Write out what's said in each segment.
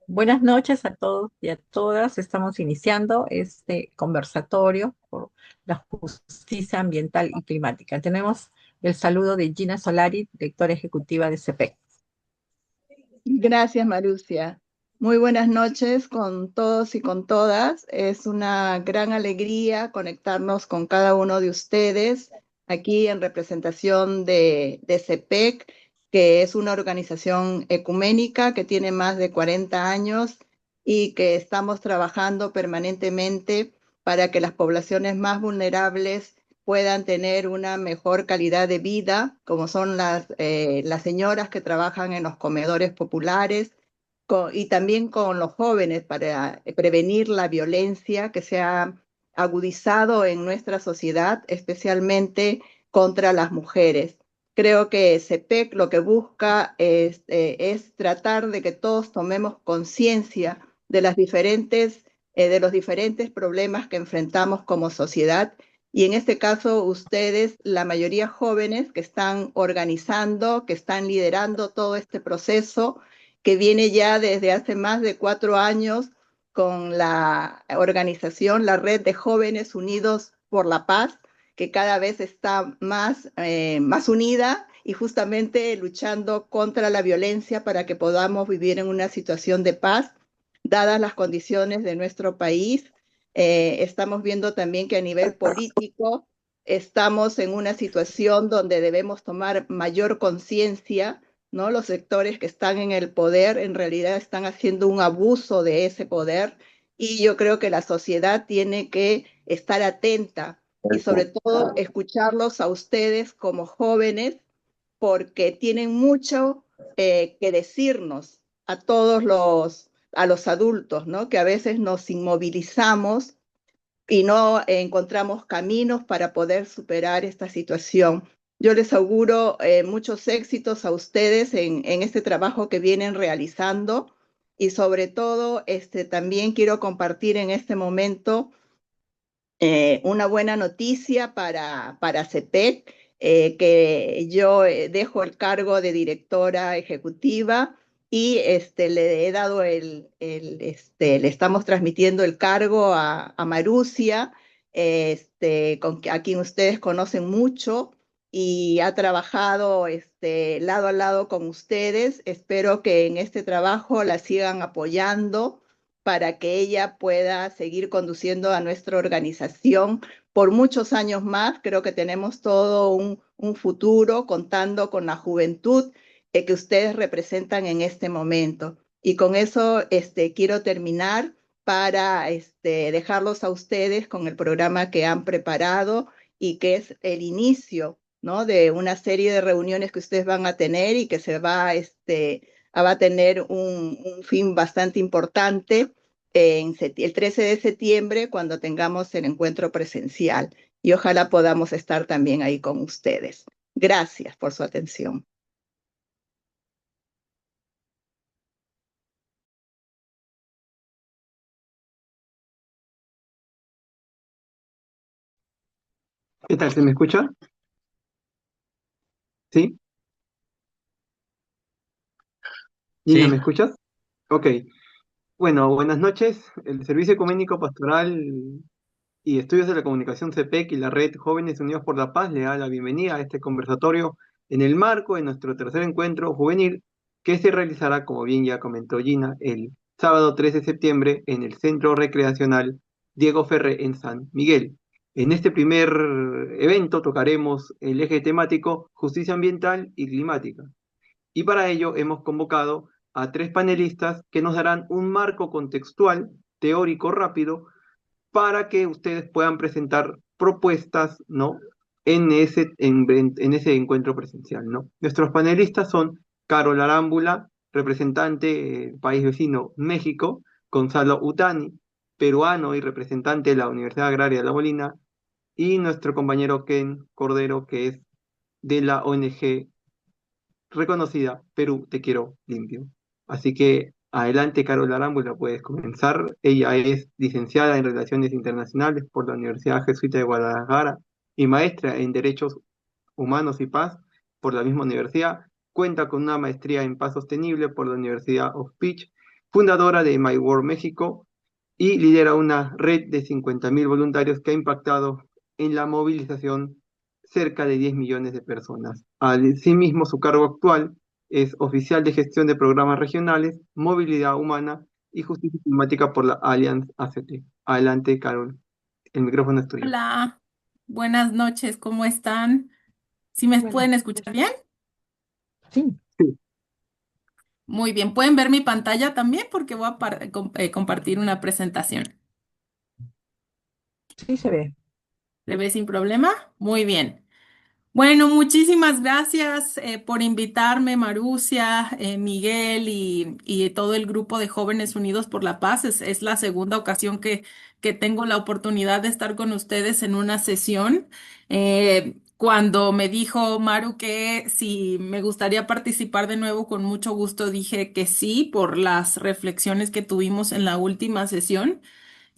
Buenas noches a todos y a todas. Estamos iniciando este conversatorio por la justicia ambiental y climática. Tenemos el saludo de Gina Solari, directora ejecutiva de CEPEC. Gracias, Marucia. Muy buenas noches con todos y con todas. Es una gran alegría conectarnos con cada uno de ustedes aquí en representación de CEPEC, que es una organización ecuménica que tiene más de 40 años y que estamos trabajando permanentemente para que las poblaciones más vulnerables puedan tener una mejor calidad de vida, como son las señoras que trabajan en los comedores populares y también con los jóvenes para prevenir la violencia que se ha agudizado en nuestra sociedad, especialmente contra las mujeres. Creo que CEPEC lo que busca es tratar de que todos tomemos conciencia de de los diferentes problemas que enfrentamos como sociedad y en este caso, ustedes, la mayoría jóvenes que están organizando, que están liderando todo este proceso, que viene ya desde hace más de 4 años con la organización, la Red de Jóvenes Unidos por la Paz, que cada vez está más unida y justamente luchando contra la violencia para que podamos vivir en una situación de paz, dadas las condiciones de nuestro país. Estamos viendo también que a nivel político estamos en una situación donde debemos tomar mayor conciencia, ¿no? Los sectores que están en el poder en realidad están haciendo un abuso de ese poder y yo creo que la sociedad tiene que estar atenta y sobre todo escucharlos a ustedes como jóvenes porque tienen mucho que decirnos a a los adultos, ¿no? Que a veces nos inmovilizamos y no encontramos caminos para poder superar esta situación. Yo les auguro muchos éxitos a ustedes en este trabajo que vienen realizando y sobre todo también quiero compartir en este momento una buena noticia para CEPEC, que yo dejo el cargo de directora ejecutiva y le he dado le estamos transmitiendo el cargo a Marucia, a quien ustedes conocen mucho y ha trabajado lado a lado con ustedes. Espero que en este trabajo la sigan apoyando para que ella pueda seguir conduciendo a nuestra organización por muchos años más. Creo que tenemos todo un futuro contando con la juventud que ustedes representan en este momento. Y con eso quiero terminar para dejarlos a ustedes con el programa que han preparado y que es el inicio, ¿no? De una serie de reuniones que ustedes van a tener y que va a tener un fin bastante importante el 13 de septiembre cuando tengamos el encuentro presencial y ojalá podamos estar también ahí con ustedes. Gracias por su atención. ¿Qué tal? ¿Se me escucha? ¿Sí? Gina, ¿me Sí, escuchas? Ok. Bueno, buenas noches. El Servicio Ecuménico Pastoral y Estudios de la Comunicación CEPEC y la Red Jóvenes Unidos por la Paz le da la bienvenida a este conversatorio en el marco de nuestro tercer encuentro juvenil que se realizará, como bien ya comentó Gina, el sábado 13 de septiembre en el Centro Recreacional Diego Ferre en San Miguel. En este primer evento tocaremos el eje temático justicia ambiental y climática. Y para ello hemos convocado a tres panelistas que nos darán un marco contextual, teórico rápido, para que ustedes puedan presentar propuestas, ¿no? En ese encuentro presencial, ¿no? Nuestros panelistas son Carol Arámbula, representante país vecino México, Gonzalo Utani, peruano y representante de la Universidad Agraria de La Molina, y nuestro compañero Ken Cordero, que es de la ONG reconocida Perú Te Quiero Limpio. Así que adelante, Carol Arámbula, puedes comenzar. Ella es licenciada en Relaciones Internacionales por la Universidad Jesuita de Guadalajara y maestra en Derechos Humanos y Paz por la misma universidad. cuenta con una maestría en paz sostenible por la Universidad of Peach, fundadora de My World México y lidera una red de 50.000 voluntarios que ha impactado en la movilización cerca de 10 millones de personas. Asimismo, su cargo actual es oficial de gestión de programas regionales, movilidad humana y justicia climática por la Allianz ACT. Adelante, Carol. El micrófono es tuyo. Hola, buenas noches, ¿cómo están? ¿Sí me Buenas pueden noches. escuchar bien? Sí, Sí, Muy bien, ¿pueden ver mi pantalla también? Porque voy a compartir una presentación. sí se ve. ¿Se ve sin problema? Muy bien. Bueno, muchísimas gracias por invitarme, Marucia, Miguel y todo el grupo de Jóvenes Unidos por la Paz. Es la segunda ocasión que tengo la oportunidad de estar con ustedes en una sesión. Cuando me dijo Maru que si me gustaría participar de nuevo, con mucho gusto dije que sí por las reflexiones que tuvimos en la última sesión.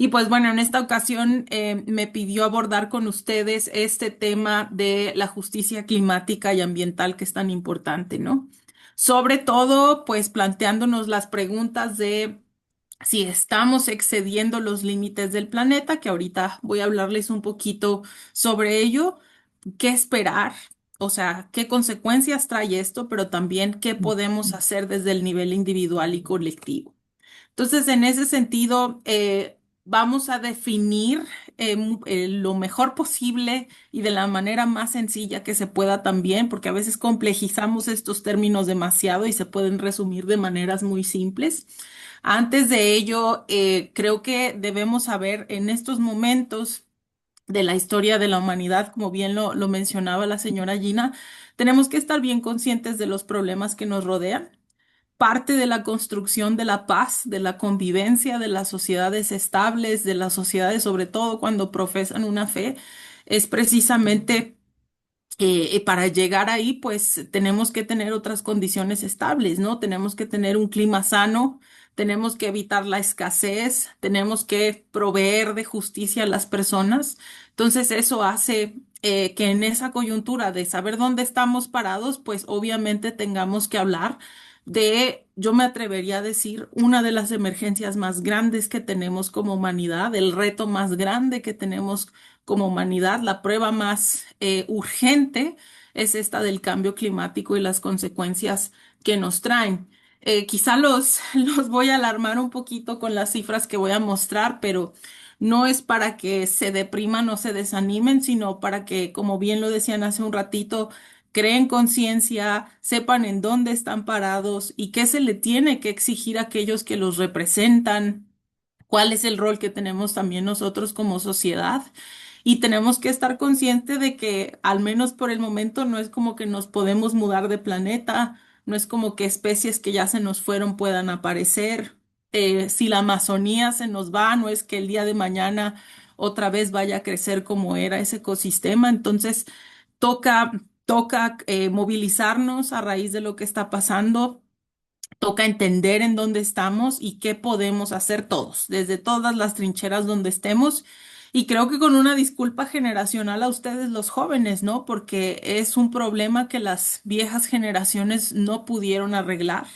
Y pues bueno, en esta ocasión me pidió abordar con ustedes este tema de la justicia climática y ambiental que es tan importante, ¿no? Sobre todo, pues planteándonos las preguntas de si estamos excediendo los límites del planeta, que ahorita voy a hablarles un poquito sobre ello, qué esperar, o sea, qué consecuencias trae esto, pero también qué podemos hacer desde el nivel individual y colectivo. Entonces, en ese sentido, vamos a definir lo mejor posible y de la manera más sencilla que se pueda también, porque a veces complejizamos estos términos demasiado y se pueden resumir de maneras muy simples. Antes de ello, creo que debemos saber en estos momentos de la historia de la humanidad, como bien lo mencionaba la señora Gina, tenemos que estar bien conscientes de los problemas que nos rodean. Parte de la construcción de la paz, de la convivencia, de las sociedades estables, de las sociedades, sobre todo cuando profesan una fe, es precisamente para llegar ahí, pues tenemos que tener otras condiciones estables, ¿no? Tenemos que tener un clima sano, tenemos que evitar la escasez, tenemos que proveer de justicia a las personas. Entonces, eso hace que en esa coyuntura de saber dónde estamos parados, pues obviamente tengamos que hablar de, yo me atrevería a decir, una de las emergencias más grandes que tenemos como humanidad, el reto más grande que tenemos como humanidad, la prueba más urgente es esta del cambio climático y las consecuencias que nos traen. Quizá los voy a alarmar un poquito con las cifras que voy a mostrar, pero no es para que se depriman o se desanimen, sino para que, como bien lo decían hace un ratito, creen conciencia, sepan en dónde están parados y qué se le tiene que exigir a aquellos que los representan, cuál es el rol que tenemos también nosotros como sociedad. Y tenemos que estar conscientes de que, al menos por el momento, no es como que nos podemos mudar de planeta, no es como que especies que ya se nos fueron puedan aparecer. Si la Amazonía se nos va, no es que el día de mañana otra vez vaya a crecer como era ese ecosistema. Entonces, toca, toca movilizarnos a raíz de lo que está pasando. Toca entender en dónde estamos y qué podemos hacer todos, desde todas las trincheras donde estemos. Y creo que con una disculpa generacional a ustedes los jóvenes, ¿no? Porque es un problema que las viejas generaciones no pudieron arreglar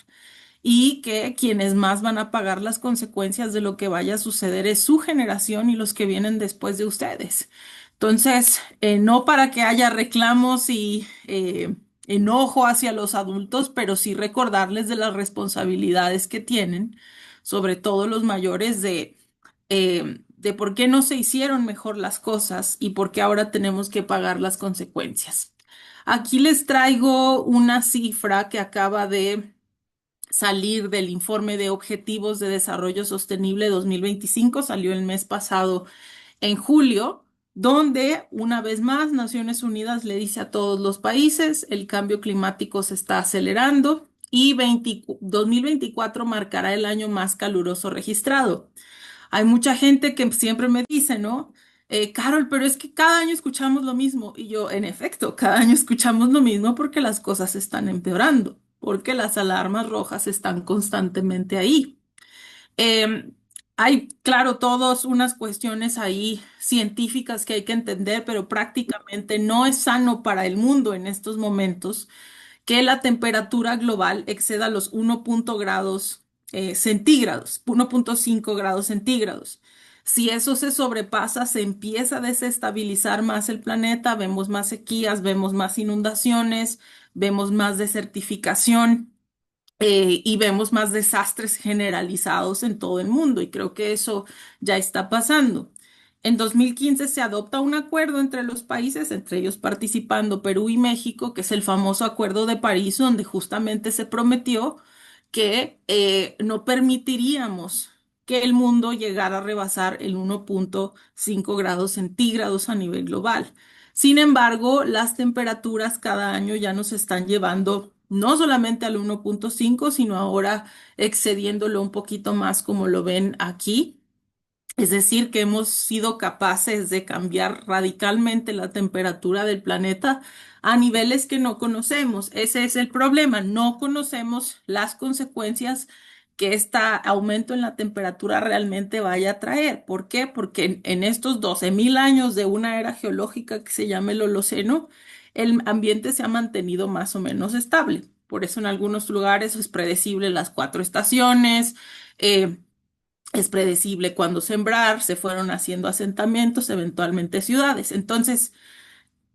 y que quienes más van a pagar las consecuencias de lo que vaya a suceder es su generación y los que vienen después de ustedes. Entonces, no para que haya reclamos y enojo hacia los adultos, pero sí recordarles de las responsabilidades que tienen, sobre todo los mayores, de por qué no se hicieron mejor las cosas y por qué ahora tenemos que pagar las consecuencias. Aquí les traigo una cifra que acaba de salir del informe de Objetivos de Desarrollo Sostenible 2025, salió el mes pasado en julio, donde una vez más Naciones Unidas le dice a todos los países, el cambio climático se está acelerando y 2024 marcará el año más caluroso registrado. Hay mucha gente que siempre me dice, ¿no? Carol, pero es que cada año escuchamos lo mismo. Y yo, en efecto, cada año escuchamos lo mismo porque las cosas están empeorando, porque las alarmas rojas están constantemente ahí. Em, Hay, claro, todas unas cuestiones ahí científicas que hay que entender, pero prácticamente no es sano para el mundo en estos momentos que la temperatura global exceda los 1 grados centígrados, 1,5 grados centígrados. Si eso se sobrepasa, se empieza a desestabilizar más el planeta, vemos más sequías, vemos más inundaciones, vemos más desertificación y vemos más desastres generalizados en todo el mundo y creo que eso ya está pasando. En 2015 se adopta un acuerdo entre los países, entre ellos participando Perú y México, que es el famoso Acuerdo de París, donde justamente se prometió que no permitiríamos que el mundo llegara a rebasar el 1,5 grados centígrados a nivel global. Sin embargo, las temperaturas cada año ya nos están llevando no solamente al 1,5, sino ahora excediéndolo un poquito más como lo ven aquí. Es decir, que hemos sido capaces de cambiar radicalmente la temperatura del planeta a niveles que no conocemos. Ese es el problema. No conocemos las consecuencias que este aumento en la temperatura realmente vaya a traer. ¿Por qué? Porque en estos 12.000 años de una era geológica que se llama el Holoceno, el ambiente se ha mantenido más o menos estable. Por eso en algunos lugares es predecible las 4 estaciones. eh, es predecible cuándo sembrar, se fueron haciendo asentamientos, eventualmente ciudades. Entonces,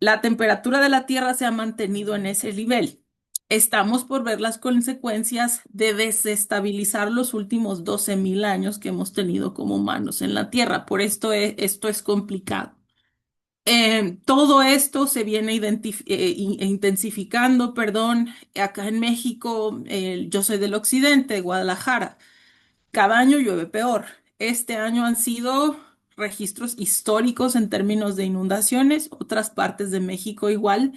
la temperatura de la Tierra se ha mantenido en ese nivel. Estamos por ver las consecuencias de desestabilizar los últimos 12.000 años que hemos tenido como humanos en la Tierra. Por esto es complicado. Todo esto se viene intensificando, perdón, acá en México. Yo soy del occidente, de Guadalajara. Cada año llueve peor. Este año han sido registros históricos en términos de inundaciones, otras partes de México igual,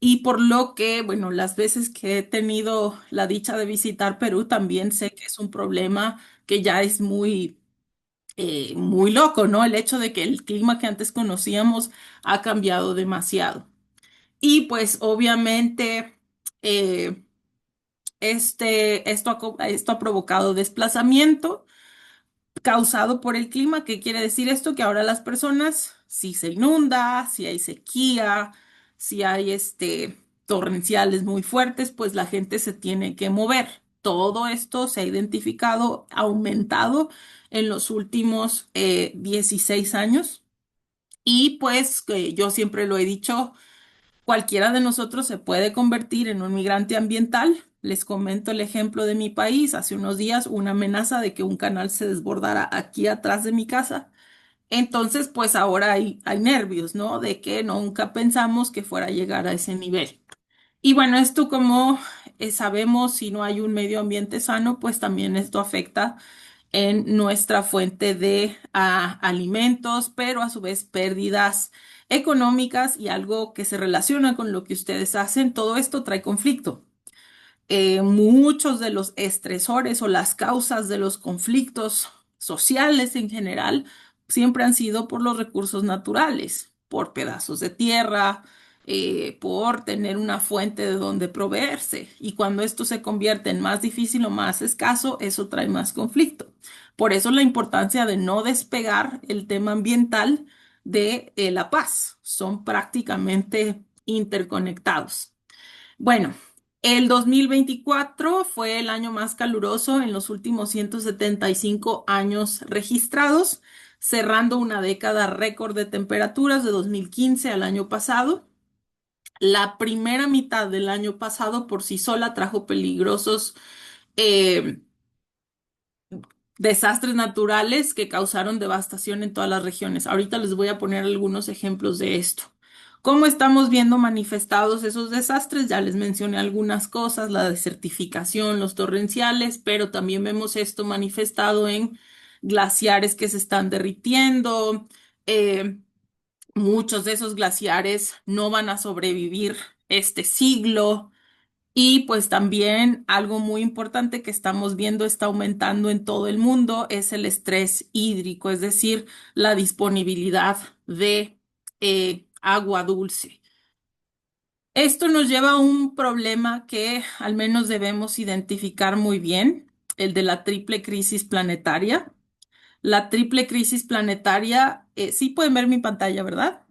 y por lo que, bueno, las veces que he tenido la dicha de visitar Perú, también sé que es un problema que ya es muy loco, ¿no? El hecho de que el clima que antes conocíamos ha cambiado demasiado. Y pues obviamente eh, esto ha provocado desplazamiento causado por el clima. ¿Qué quiere decir esto? Que ahora las personas, si se inunda, si hay sequía, si hay torrenciales muy fuertes, pues la gente se tiene que mover. Todo esto se ha identificado, aumentado en los últimos 16 años. Y pues yo siempre lo he dicho, cualquiera de nosotros se puede convertir en un migrante ambiental. Les comento el ejemplo de mi país. Hace unos días una amenaza de que un canal se desbordara aquí atrás de mi casa. Entonces, pues ahora hay nervios, ¿no? De que nunca pensamos que fuera a llegar a ese nivel. Y bueno, esto como sabemos, si no hay un medio ambiente sano, pues también esto afecta en nuestra fuente de alimentos, pero a su vez pérdidas económicas y algo que se relaciona con lo que ustedes hacen. Todo esto trae conflicto. Muchos de los estresores o las causas de los conflictos sociales en general siempre han sido por los recursos naturales, por pedazos de tierra, por tener una fuente de donde proveerse. Y cuando esto se convierte en más difícil o más escaso, eso trae más conflicto. Por eso la importancia de no despegar el tema ambiental de la paz. Son prácticamente interconectados. Bueno, el 2024 fue el año más caluroso en los últimos 175 años registrados, cerrando una década récord de temperaturas de 2015 al año pasado. La primera mitad del año pasado por sí sola trajo peligrosos eh, desastres naturales que causaron devastación en todas las regiones. Ahorita les voy a poner algunos ejemplos de esto. ¿Cómo estamos viendo manifestados esos desastres? Ya les mencioné algunas cosas, la desertificación, los torrenciales, pero también vemos esto manifestado en glaciares que se están derritiendo. eh, Muchos de esos glaciares no van a sobrevivir este siglo. Y pues también algo muy importante que estamos viendo está aumentando en todo el mundo es el estrés hídrico, es decir, la disponibilidad de agua dulce. Esto nos lleva a un problema que al menos debemos identificar muy bien, el de la triple crisis planetaria. La triple crisis planetaria, sí pueden ver mi pantalla, ¿verdad?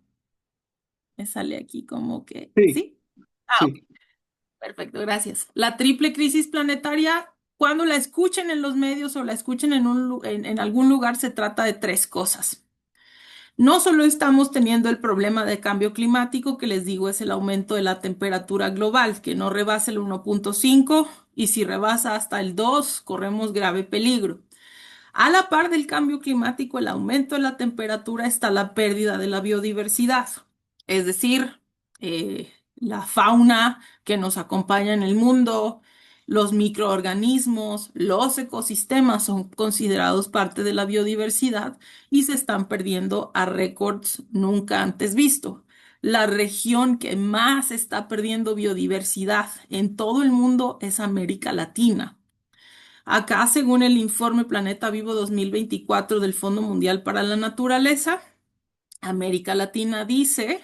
Me sale aquí como que Sí, sí. Ah, ok. sí. Perfecto, gracias. La triple crisis planetaria, cuando la escuchen en los medios o la escuchen en algún lugar, se trata de tres cosas. No solo estamos teniendo el problema de cambio climático, que les digo es el aumento de la temperatura global, que no rebasa el 1.5 y si rebasa hasta el 2, corremos grave peligro. A la par del cambio climático, el aumento de la temperatura está la pérdida de la biodiversidad, es decir, la fauna que nos acompaña en el mundo, los microorganismos, los ecosistemas son considerados parte de la biodiversidad y se están perdiendo a récords nunca antes visto. La región que más está perdiendo biodiversidad en todo el mundo es América Latina. Acá, según el informe Planeta Vivo 2024 del Fondo Mundial para la Naturaleza, América Latina dice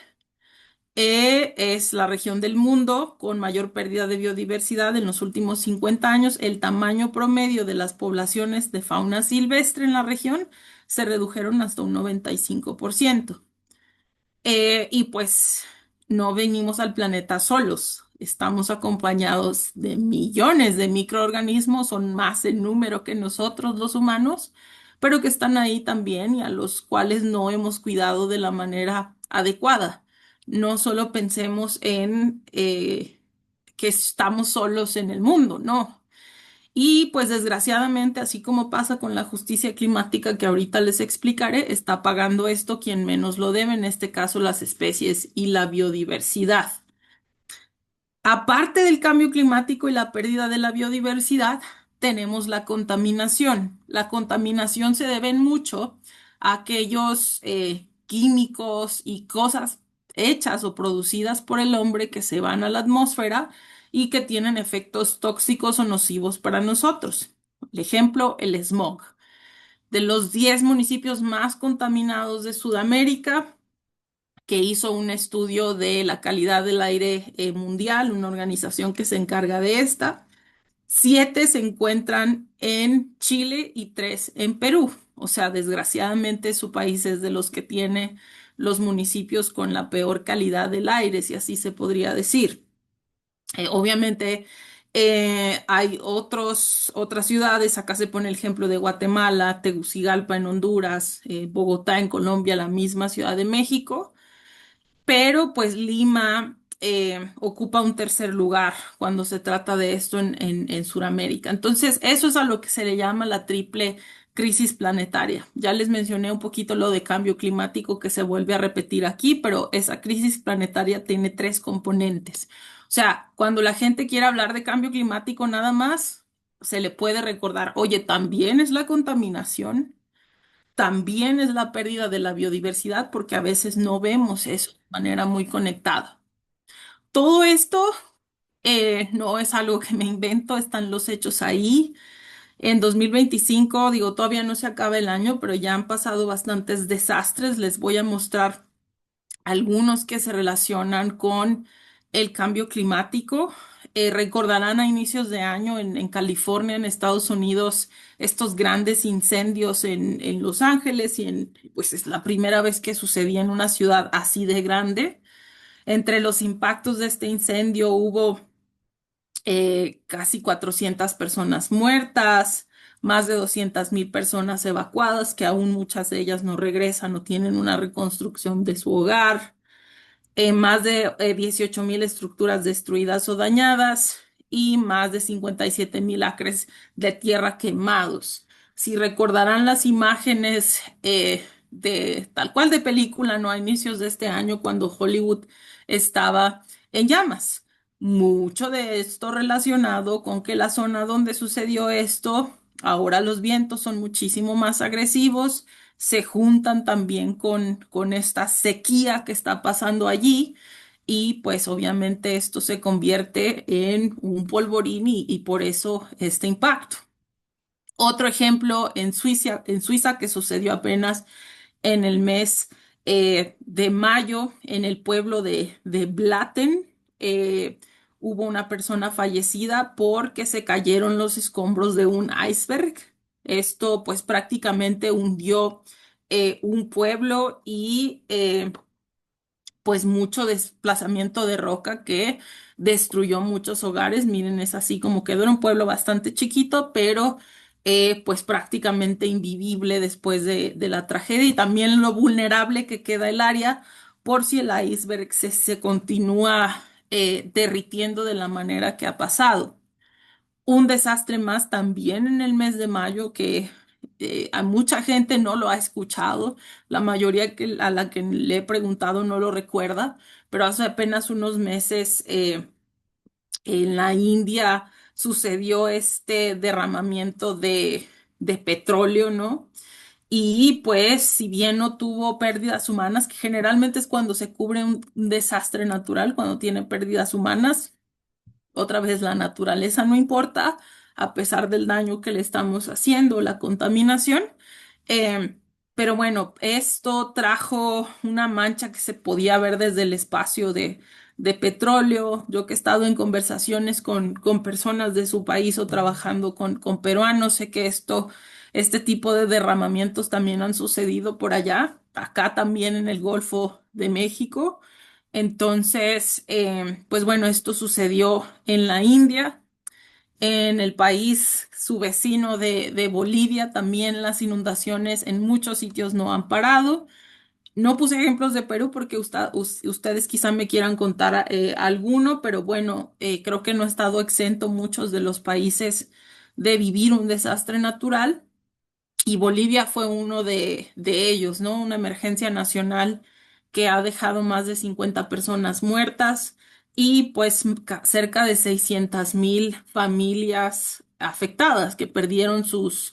es la región del mundo con mayor pérdida de biodiversidad en los últimos 50 años. El tamaño promedio de las poblaciones de fauna silvestre en la región se redujeron hasta un 95%. Y pues no venimos al planeta solos, estamos acompañados de millones de microorganismos, son más en número que nosotros los humanos, pero que están ahí también y a los cuales no hemos cuidado de la manera adecuada. No solo pensemos en que estamos solos en el mundo, no. Y pues desgraciadamente, así como pasa con la justicia climática que ahorita les explicaré, está pagando esto quien menos lo debe, en este caso las especies y la biodiversidad. Aparte del cambio climático y la pérdida de la biodiversidad, tenemos la contaminación. La contaminación se debe mucho a aquellos químicos y cosas hechas o producidas por el hombre que se van a la atmósfera y que tienen efectos tóxicos o nocivos para nosotros. El ejemplo, el smog. De los 10 municipios más contaminados de Sudamérica, que hizo un estudio de la calidad del aire mundial, una organización que se encarga de esta. 7 se encuentran en Chile y 3 en Perú. O sea, desgraciadamente su país es de los que tiene los municipios con la peor calidad del aire, si así se podría decir. Obviamente hay otras ciudades, acá se pone el ejemplo de Guatemala, Tegucigalpa en Honduras, Bogotá en Colombia, la misma Ciudad de México, pero pues Lima ocupa un tercer lugar cuando se trata de esto en Sudamérica. Entonces, eso es a lo que se le llama la triple crisis planetaria. Ya les mencioné un poquito lo de cambio climático que se vuelve a repetir aquí, pero esa crisis planetaria tiene tres componentes. O sea, cuando la gente quiere hablar de cambio climático nada más, se le puede recordar, oye, también es la contaminación, también es la pérdida de la biodiversidad, porque a veces no vemos eso de manera muy conectada. Todo esto no es algo que me invento, están los hechos ahí. En 2025, digo, todavía no se acaba el año, pero ya han pasado bastantes desastres. Les voy a mostrar algunos que se relacionan con el cambio climático. Recordarán a inicios de año en California, en Estados Unidos, estos grandes incendios en Los Ángeles pues es la primera vez que sucedía en una ciudad así de grande. Entre los impactos de este incendio hubo casi 400 personas muertas, más de 200,000 personas evacuadas, que aún muchas de ellas no regresan o tienen una reconstrucción de su hogar, más de 18,000 estructuras destruidas o dañadas y más de 57,000 acres de tierra quemados. Si recordarán las imágenes de tal cual de película, ¿no? A inicios de este año, cuando Hollywood estaba en llamas. Mucho de esto relacionado con que la zona donde sucedió esto, ahora los vientos son muchísimo más agresivos, se juntan también con esta sequía que está pasando allí y pues obviamente esto se convierte en un polvorín y por eso este impacto. Otro ejemplo en Suiza que sucedió apenas en el mes de mayo en el pueblo de Blatten. Hubo una persona fallecida porque se cayeron los escombros de un iceberg. Esto pues prácticamente hundió un pueblo y pues mucho desplazamiento de roca que destruyó muchos hogares. Miren, es así como quedó. Era un pueblo bastante chiquito, pero pues prácticamente invivible después de la tragedia, y también lo vulnerable que queda el área por si el iceberg se continúa derritiendo de la manera que ha pasado. Un desastre más también en el mes de mayo que a mucha gente no lo ha escuchado. La mayoría a la que le he preguntado no lo recuerda, pero hace apenas unos meses en la India sucedió este derramamiento de petróleo, ¿no? Y pues, si bien no tuvo pérdidas humanas, que generalmente es cuando se cubre un desastre natural, cuando tiene pérdidas humanas, otra vez la naturaleza no importa, a pesar del daño que le estamos haciendo, la contaminación. Eh, pero bueno, esto trajo una mancha que se podía ver desde el espacio de petróleo. Yo que he estado en conversaciones con personas de su país o trabajando con peruanos, sé que este tipo de derramamientos también han sucedido por allá, acá también en el Golfo de México. Entonces, pues bueno, esto sucedió en la India, en el país su vecino de Bolivia, también las inundaciones en muchos sitios no han parado. No puse ejemplos de Perú porque ustedes quizá me quieran contar alguno, pero bueno, creo que no ha estado exento muchos de los países de vivir un desastre natural. Y Bolivia fue uno de ellos, ¿no? Una emergencia nacional que ha dejado más de 50 personas muertas y pues cerca de 600.000 familias afectadas que perdieron sus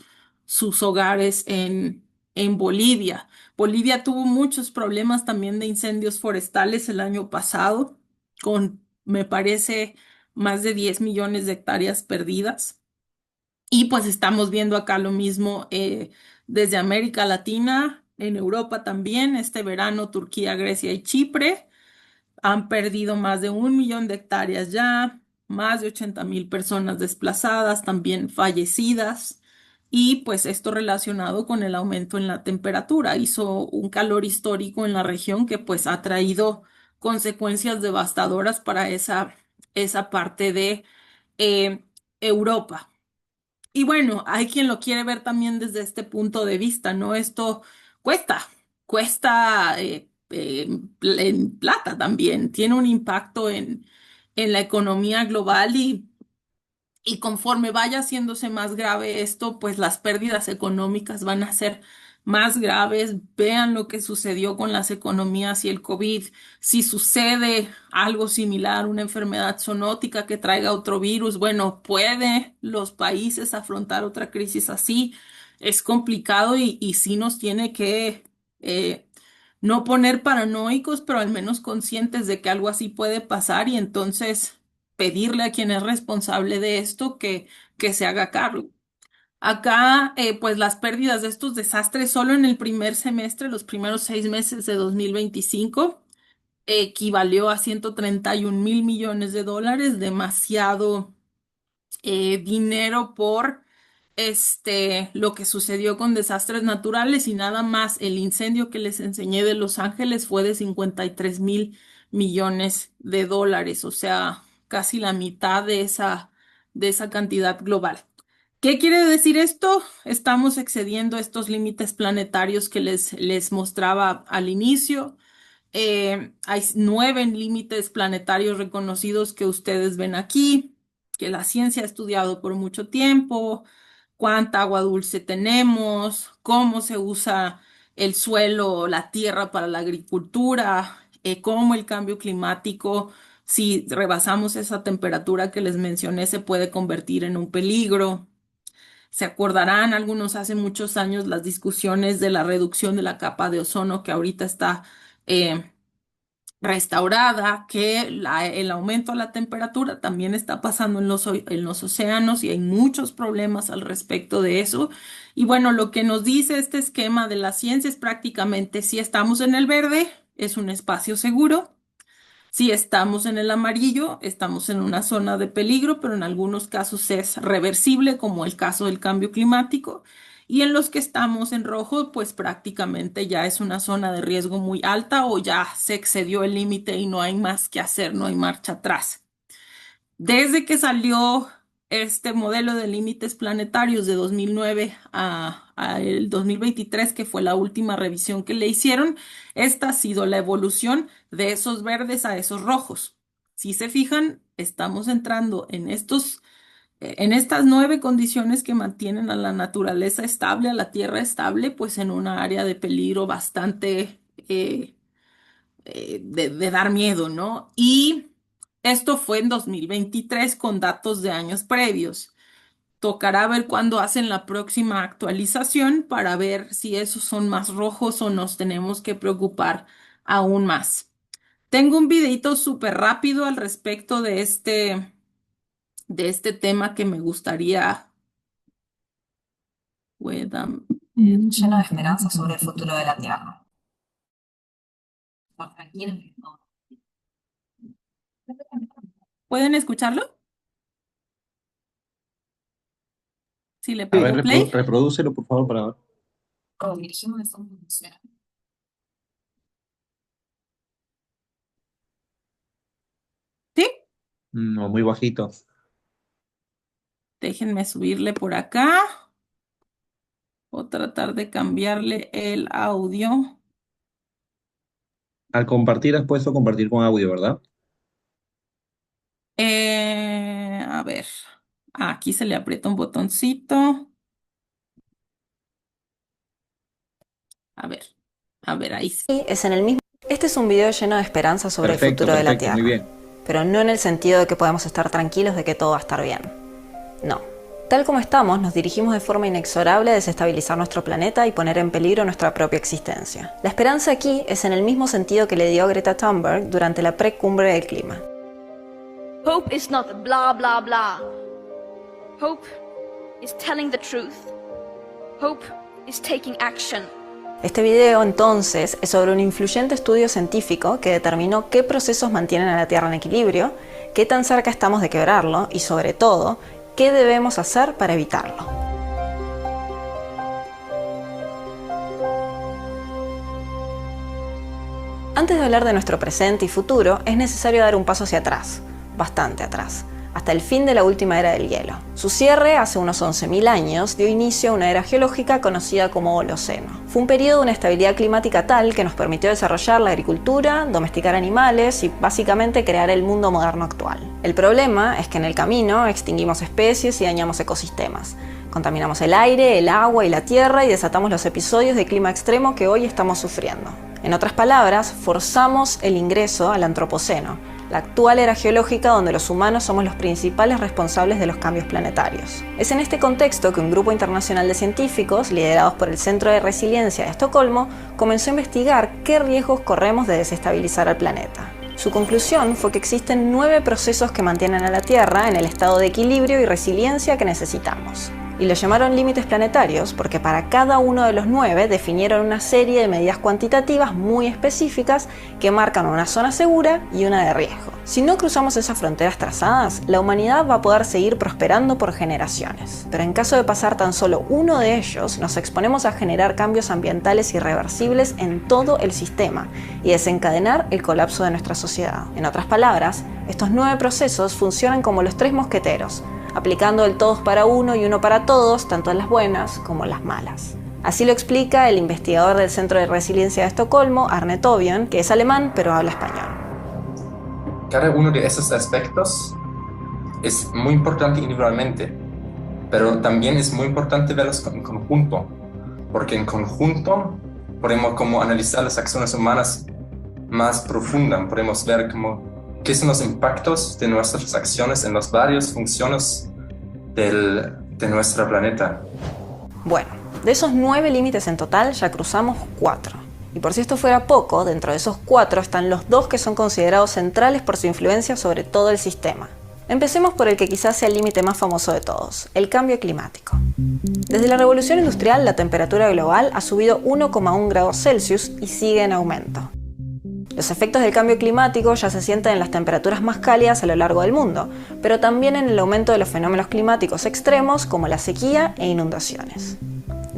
hogares en Bolivia. Bolivia tuvo muchos problemas también de incendios forestales el año pasado, con, me parece, más de 10 millones de hectáreas perdidas. Y pues estamos viendo acá lo mismo desde América Latina, en Europa también. Este verano Turquía, Grecia y Chipre han perdido más de 1 millón de hectáreas ya, más de 80.000 personas desplazadas, también fallecidas. Y pues esto relacionado con el aumento en la temperatura. Hizo un calor histórico en la región que pues ha traído consecuencias devastadoras para esa parte de eh, Europa. Y bueno, hay quien lo quiere ver también desde este punto de vista, ¿no? Esto cuesta, cuesta en plata también, tiene un impacto en la economía global y conforme vaya haciéndose más grave esto, pues las pérdidas económicas van a ser más graves. Vean lo que sucedió con las economías y el COVID. Si sucede algo similar, una enfermedad zoonótica que traiga otro virus, bueno, ¿puede los países afrontar otra crisis así? Es complicado y sí nos tiene que eh, no poner paranoicos, pero al menos conscientes de que algo así puede pasar y entonces pedirle a quien es responsable de esto que se haga cargo. Acá, pues las pérdidas de estos desastres solo en el primer semestre, los primeros 6 meses de 2025, equivalió a 131.000 millones de dólares, demasiado dinero por lo que sucedió con desastres naturales, y nada más el incendio que les enseñé de Los Ángeles fue de 53.000 millones de dólares, o sea, casi la mitad de esa cantidad global. ¿Qué quiere decir esto? Estamos excediendo estos límites planetarios que les mostraba al inicio. Hay 9 límites planetarios reconocidos que ustedes ven aquí, que la ciencia ha estudiado por mucho tiempo: cuánta agua dulce tenemos, cómo se usa el suelo, la tierra para la agricultura, cómo el cambio climático, si rebasamos esa temperatura que les mencioné, se puede convertir en un peligro. Se acordarán algunos hace muchos años las discusiones de la reducción de la capa de ozono, que ahorita está eh, restaurada, que el aumento de la temperatura también está pasando en los océanos y hay muchos problemas al respecto de eso. Y bueno, lo que nos dice este esquema de la ciencia es prácticamente: si estamos en el verde, es un espacio seguro; si estamos en el amarillo, estamos en una zona de peligro, pero en algunos casos es reversible, como el caso del cambio climático; y en los que estamos en rojo, pues prácticamente ya es una zona de riesgo muy alta o ya se excedió el límite y no hay más que hacer, no hay marcha atrás. Desde que salió este modelo de límites planetarios de 2009 a el 2023, que fue la última revisión que le hicieron, esta ha sido la evolución de esos verdes a esos rojos. Si se fijan, estamos entrando en estas 9 condiciones que mantienen a la naturaleza estable, a la Tierra estable, pues en una área de peligro bastante de dar miedo, ¿no? Y esto fue en 2023 con datos de años previos. Tocará ver cuándo hacen la próxima actualización para ver si esos son más rojos o nos tenemos que preocupar aún más. Tengo un videito súper rápido al respecto de este tema que me gustaría. Lleno de esperanza sobre el futuro de la Tierra. ¿Pueden escucharlo? Si le A ver, pongo play. reprodúcelo, por favor, para ver. Nos dirigimos de forma emocional. ¿Sí? No, muy bajito. Déjenme subirle por acá. O tratar de cambiarle el audio. Al compartir has puesto compartir con audio, ¿verdad? A ver. Aquí se le aprieta un botoncito. A ver. A ver, ahí sí. Es en el mismo. Este es un video lleno de esperanza sobre el futuro de la Tierra. Muy bien. Pero no en el sentido de que podemos estar tranquilos de que todo va a estar bien. No. Tal como estamos, nos dirigimos de forma inexorable a desestabilizar nuestro planeta y poner en peligro nuestra propia existencia. La esperanza aquí es en el mismo sentido que le dio Greta Thunberg durante la precumbre del clima. Hope is not blah blah blah. Hope is telling the truth. Hope is taking action. Este video, entonces, es sobre un influyente estudio científico que determinó qué procesos mantienen a la Tierra en equilibrio, qué tan cerca estamos de quebrarlo y, sobre todo, qué debemos hacer para evitarlo. Antes de hablar de nuestro presente y futuro, es necesario dar un paso hacia atrás, bastante atrás, hasta el fin de la última era del hielo. Su cierre, hace unos 11.000 años, dio inicio a una era geológica conocida como Holoceno. Fue un periodo de una estabilidad climática tal que nos permitió desarrollar la agricultura, domesticar animales y básicamente crear el mundo moderno actual. El problema es que en el camino extinguimos especies y dañamos ecosistemas. Contaminamos el aire, el agua y la tierra y desatamos los episodios de clima extremo que hoy estamos sufriendo. En otras palabras, forzamos el ingreso al Antropoceno, la actual era geológica donde los humanos somos los principales responsables de los cambios planetarios. Es en este contexto que un grupo internacional de científicos, liderados por el Centro de Resiliencia de Estocolmo, comenzó a investigar qué riesgos corremos de desestabilizar al planeta. Su conclusión fue que existen 9 procesos que mantienen a la Tierra en el estado de equilibrio y resiliencia que necesitamos. Y lo llamaron límites planetarios porque para cada uno de los 9 definieron una serie de medidas cuantitativas muy específicas que marcan una zona segura y una de riesgo. Si no cruzamos esas fronteras trazadas, la humanidad va a poder seguir prosperando por generaciones. Pero en caso de pasar tan solo uno de ellos, nos exponemos a generar cambios ambientales irreversibles en todo el sistema y desencadenar el colapso de nuestra sociedad. En otras palabras, estos 9 procesos funcionan como los 3 mosqueteros, aplicando el todos para uno y uno para todos, tanto en las buenas como en las malas. Así lo explica el investigador del Centro de Resiliencia de Estocolmo, Arne Tobion, que es alemán pero habla español. Cada uno de esos aspectos es muy importante individualmente, pero también es muy importante verlos en conjunto, porque en conjunto podemos como analizar las acciones humanas más profundas, podemos ver como qué son los impactos de nuestras acciones en las varias funciones de nuestro planeta. Bueno, de esos 9 límites en total ya cruzamos 4. Y por si esto fuera poco, dentro de esos 4 están los 2 que son considerados centrales por su influencia sobre todo el sistema. Empecemos por el que quizás sea el límite más famoso de todos, el cambio climático. Desde la revolución industrial, la temperatura global ha subido 1,1 grados Celsius y sigue en aumento. Los efectos del cambio climático ya se sienten en las temperaturas más cálidas a lo largo del mundo, pero también en el aumento de los fenómenos climáticos extremos como la sequía e inundaciones.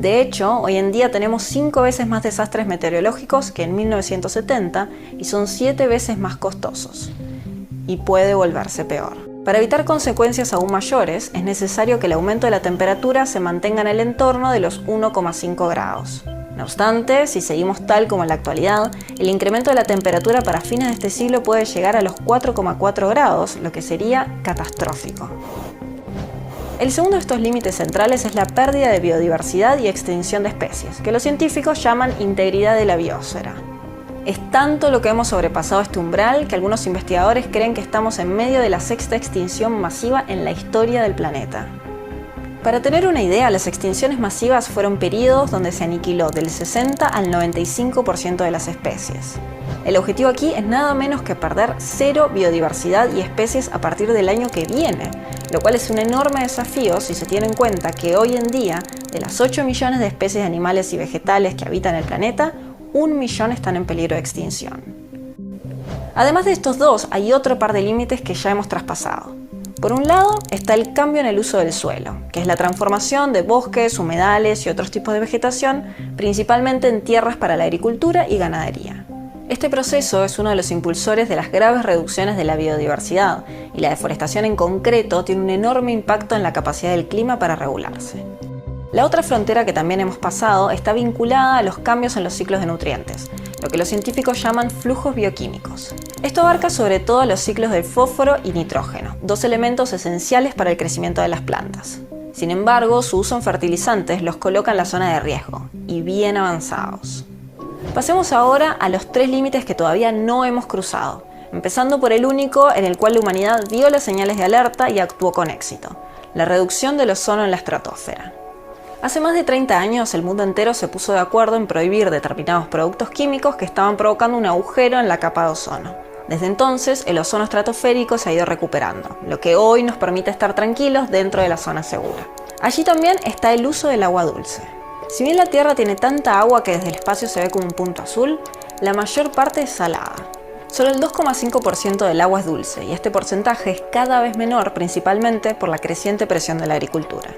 De hecho, hoy en día tenemos 5 veces más desastres meteorológicos que en 1970 y son 7 veces más costosos. Y puede volverse peor. Para evitar consecuencias aún mayores, es necesario que el aumento de la temperatura se mantenga en el entorno de los 1,5 grados. No obstante, si seguimos tal como en la actualidad, el incremento de la temperatura para fines de este siglo puede llegar a los 4,4 grados, lo que sería catastrófico. El segundo de estos límites centrales es la pérdida de biodiversidad y extinción de especies, que los científicos llaman integridad de la biosfera. Es tanto lo que hemos sobrepasado este umbral que algunos investigadores creen que estamos en medio de la 6ª extinción masiva en la historia del planeta. Para tener una idea, las extinciones masivas fueron periodos donde se aniquiló del 60 al 95% de las especies. El objetivo aquí es nada menos que perder 0 biodiversidad y especies a partir del año que viene, lo cual es un enorme desafío si se tiene en cuenta que hoy en día, de las 8 millones de especies de animales y vegetales que habitan el planeta, 1 millón están en peligro de extinción. Además de estos dos, hay otro par de límites que ya hemos traspasado. Por un lado está el cambio en el uso del suelo, que es la transformación de bosques, humedales y otros tipos de vegetación, principalmente en tierras para la agricultura y ganadería. Este proceso es uno de los impulsores de las graves reducciones de la biodiversidad, y la deforestación en concreto tiene un enorme impacto en la capacidad del clima para regularse. La otra frontera que también hemos pasado está vinculada a los cambios en los ciclos de nutrientes, lo que los científicos llaman flujos bioquímicos. Esto abarca sobre todo los ciclos del fósforo y nitrógeno, 2 elementos esenciales para el crecimiento de las plantas. Sin embargo, su uso en fertilizantes los coloca en la zona de riesgo, y bien avanzados. Pasemos ahora a los 3 límites que todavía no hemos cruzado, empezando por el único en el cual la humanidad vio las señales de alerta y actuó con éxito: la reducción del ozono en la estratosfera. Hace más de 30 años el mundo entero se puso de acuerdo en prohibir determinados productos químicos que estaban provocando un agujero en la capa de ozono. Desde entonces el ozono estratosférico se ha ido recuperando, lo que hoy nos permite estar tranquilos dentro de la zona segura. Allí también está el uso del agua dulce. Si bien la Tierra tiene tanta agua que desde el espacio se ve como un punto azul, la mayor parte es salada. Solo el 2,5% del agua es dulce, y este porcentaje es cada vez menor, principalmente por la creciente presión de la agricultura.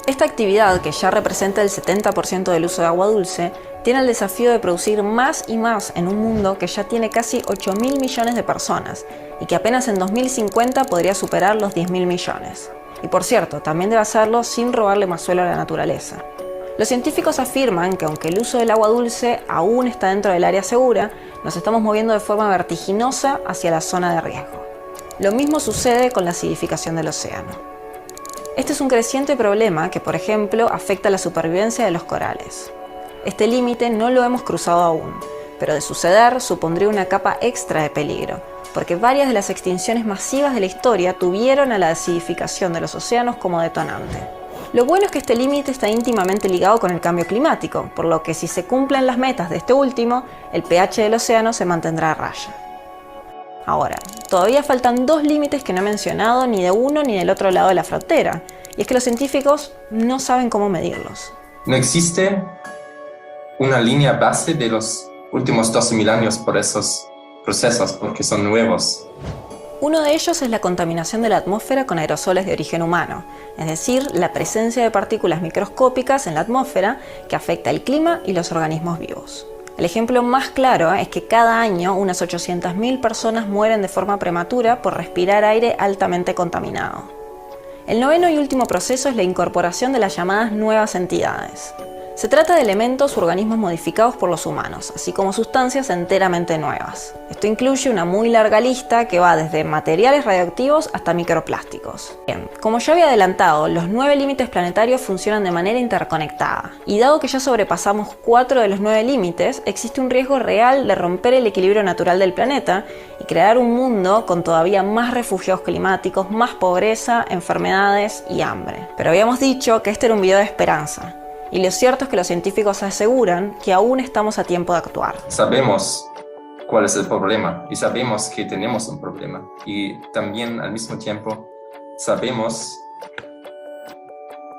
Esta actividad, que ya representa el 70% del uso de agua dulce, tiene el desafío de producir más y más en un mundo que ya tiene casi 8.000 millones de personas y que apenas en 2050 podría superar los 10.000 millones. Y por cierto, también debe hacerlo sin robarle más suelo a la naturaleza. Los científicos afirman que aunque el uso del agua dulce aún está dentro del área segura, nos estamos moviendo de forma vertiginosa hacia la zona de riesgo. Lo mismo sucede con la acidificación del océano. Este es un creciente problema que, por ejemplo, afecta la supervivencia de los corales. Este límite no lo hemos cruzado aún, pero de suceder supondría una capa extra de peligro, porque varias de las extinciones masivas de la historia tuvieron a la acidificación de los océanos como detonante. Lo bueno es que este límite está íntimamente ligado con el cambio climático, por lo que si se cumplen las metas de este último, el pH del océano se mantendrá a raya. Ahora, todavía faltan 2 límites que no he mencionado ni de uno ni del otro lado de la frontera, y es que los científicos no saben cómo medirlos. No existe una línea base de los últimos 12.000 años por esos procesos, porque son nuevos. Uno de ellos es la contaminación de la atmósfera con aerosoles de origen humano, es decir, la presencia de partículas microscópicas en la atmósfera que afecta el clima y los organismos vivos. El ejemplo más claro es que cada año unas 800.000 personas mueren de forma prematura por respirar aire altamente contaminado. El noveno y último proceso es la incorporación de las llamadas nuevas entidades. Se trata de elementos u organismos modificados por los humanos, así como sustancias enteramente nuevas. Esto incluye una muy larga lista que va desde materiales radioactivos hasta microplásticos. Bien, como ya había adelantado, los 9 límites planetarios funcionan de manera interconectada, y dado que ya sobrepasamos 4 de los 9 límites, existe un riesgo real de romper el equilibrio natural del planeta y crear un mundo con todavía más refugiados climáticos, más pobreza, enfermedades y hambre. Pero habíamos dicho que este era un video de esperanza. Y lo cierto es que los científicos aseguran que aún estamos a tiempo de actuar. Sabemos cuál es el problema y sabemos que tenemos un problema. Y también al mismo tiempo sabemos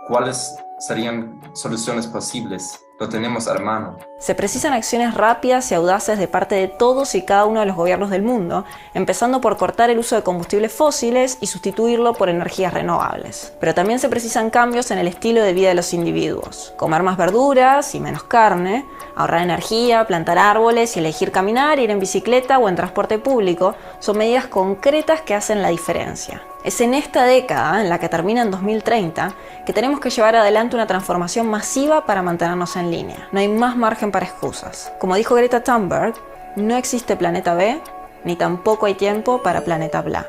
cuáles serían soluciones posibles lo tenemos a mano. Se precisan acciones rápidas y audaces de parte de todos y cada uno de los gobiernos del mundo, empezando por cortar el uso de combustibles fósiles y sustituirlo por energías renovables. Pero también se precisan cambios en el estilo de vida de los individuos. Comer más verduras y menos carne, ahorrar energía, plantar árboles y elegir caminar, ir en bicicleta o en transporte público son medidas concretas que hacen la diferencia. Es en esta década, en la que termina en 2030, que tenemos que llevar adelante una transformación masiva para mantenernos en línea. No hay más margen para excusas. Como dijo Greta Thunberg, no existe planeta B, ni tampoco hay tiempo para planeta bla.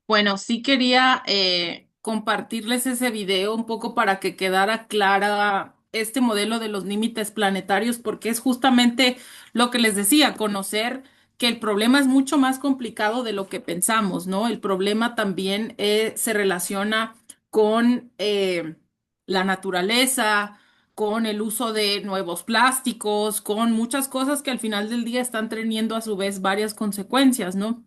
Bueno, sí quería compartirles ese video un poco para que quedara clara este modelo de los límites planetarios, porque es justamente lo que les decía, conocer que el problema es mucho más complicado de lo que pensamos, ¿no? El problema también se relaciona con la naturaleza, con el uso de nuevos plásticos, con muchas cosas que al final del día están teniendo a su vez varias consecuencias, ¿no?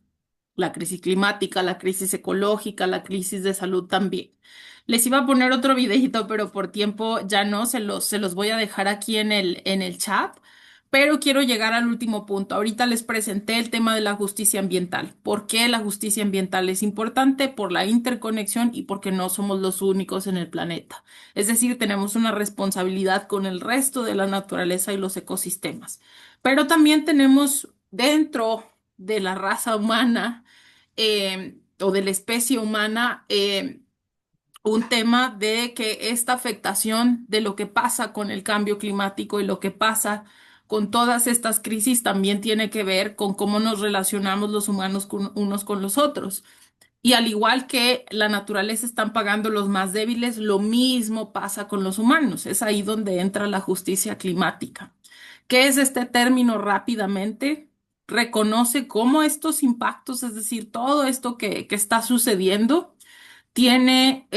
La crisis climática, la crisis ecológica, la crisis de salud también. Les iba a poner otro videito, pero por tiempo ya no, se los voy a dejar aquí en el chat, pero quiero llegar al último punto. Ahorita les presenté el tema de la justicia ambiental. ¿Por qué la justicia ambiental es importante? Por la interconexión y porque no somos los únicos en el planeta. Es decir, tenemos una responsabilidad con el resto de la naturaleza y los ecosistemas. Pero también tenemos dentro de la raza humana o de la especie humana, un tema de que esta afectación de lo que pasa con el cambio climático y lo que pasa con todas estas crisis también tiene que ver con cómo nos relacionamos los humanos unos con los otros. Y al igual que la naturaleza están pagando los más débiles, lo mismo pasa con los humanos. Es ahí donde entra la justicia climática. ¿Qué es este término rápidamente? Reconoce cómo estos impactos, es decir, todo esto que está sucediendo, tiene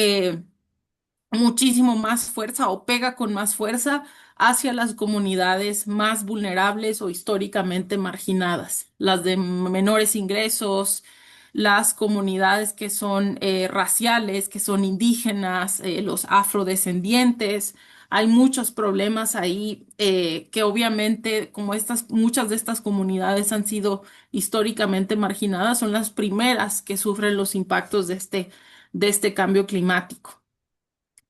muchísimo más fuerza o pega con más fuerza hacia las comunidades más vulnerables o históricamente marginadas, las de menores ingresos, las comunidades que son raciales, que son indígenas, los afrodescendientes. Hay muchos problemas ahí que obviamente, como muchas de estas comunidades han sido históricamente marginadas, son las primeras que sufren los impactos de este cambio climático.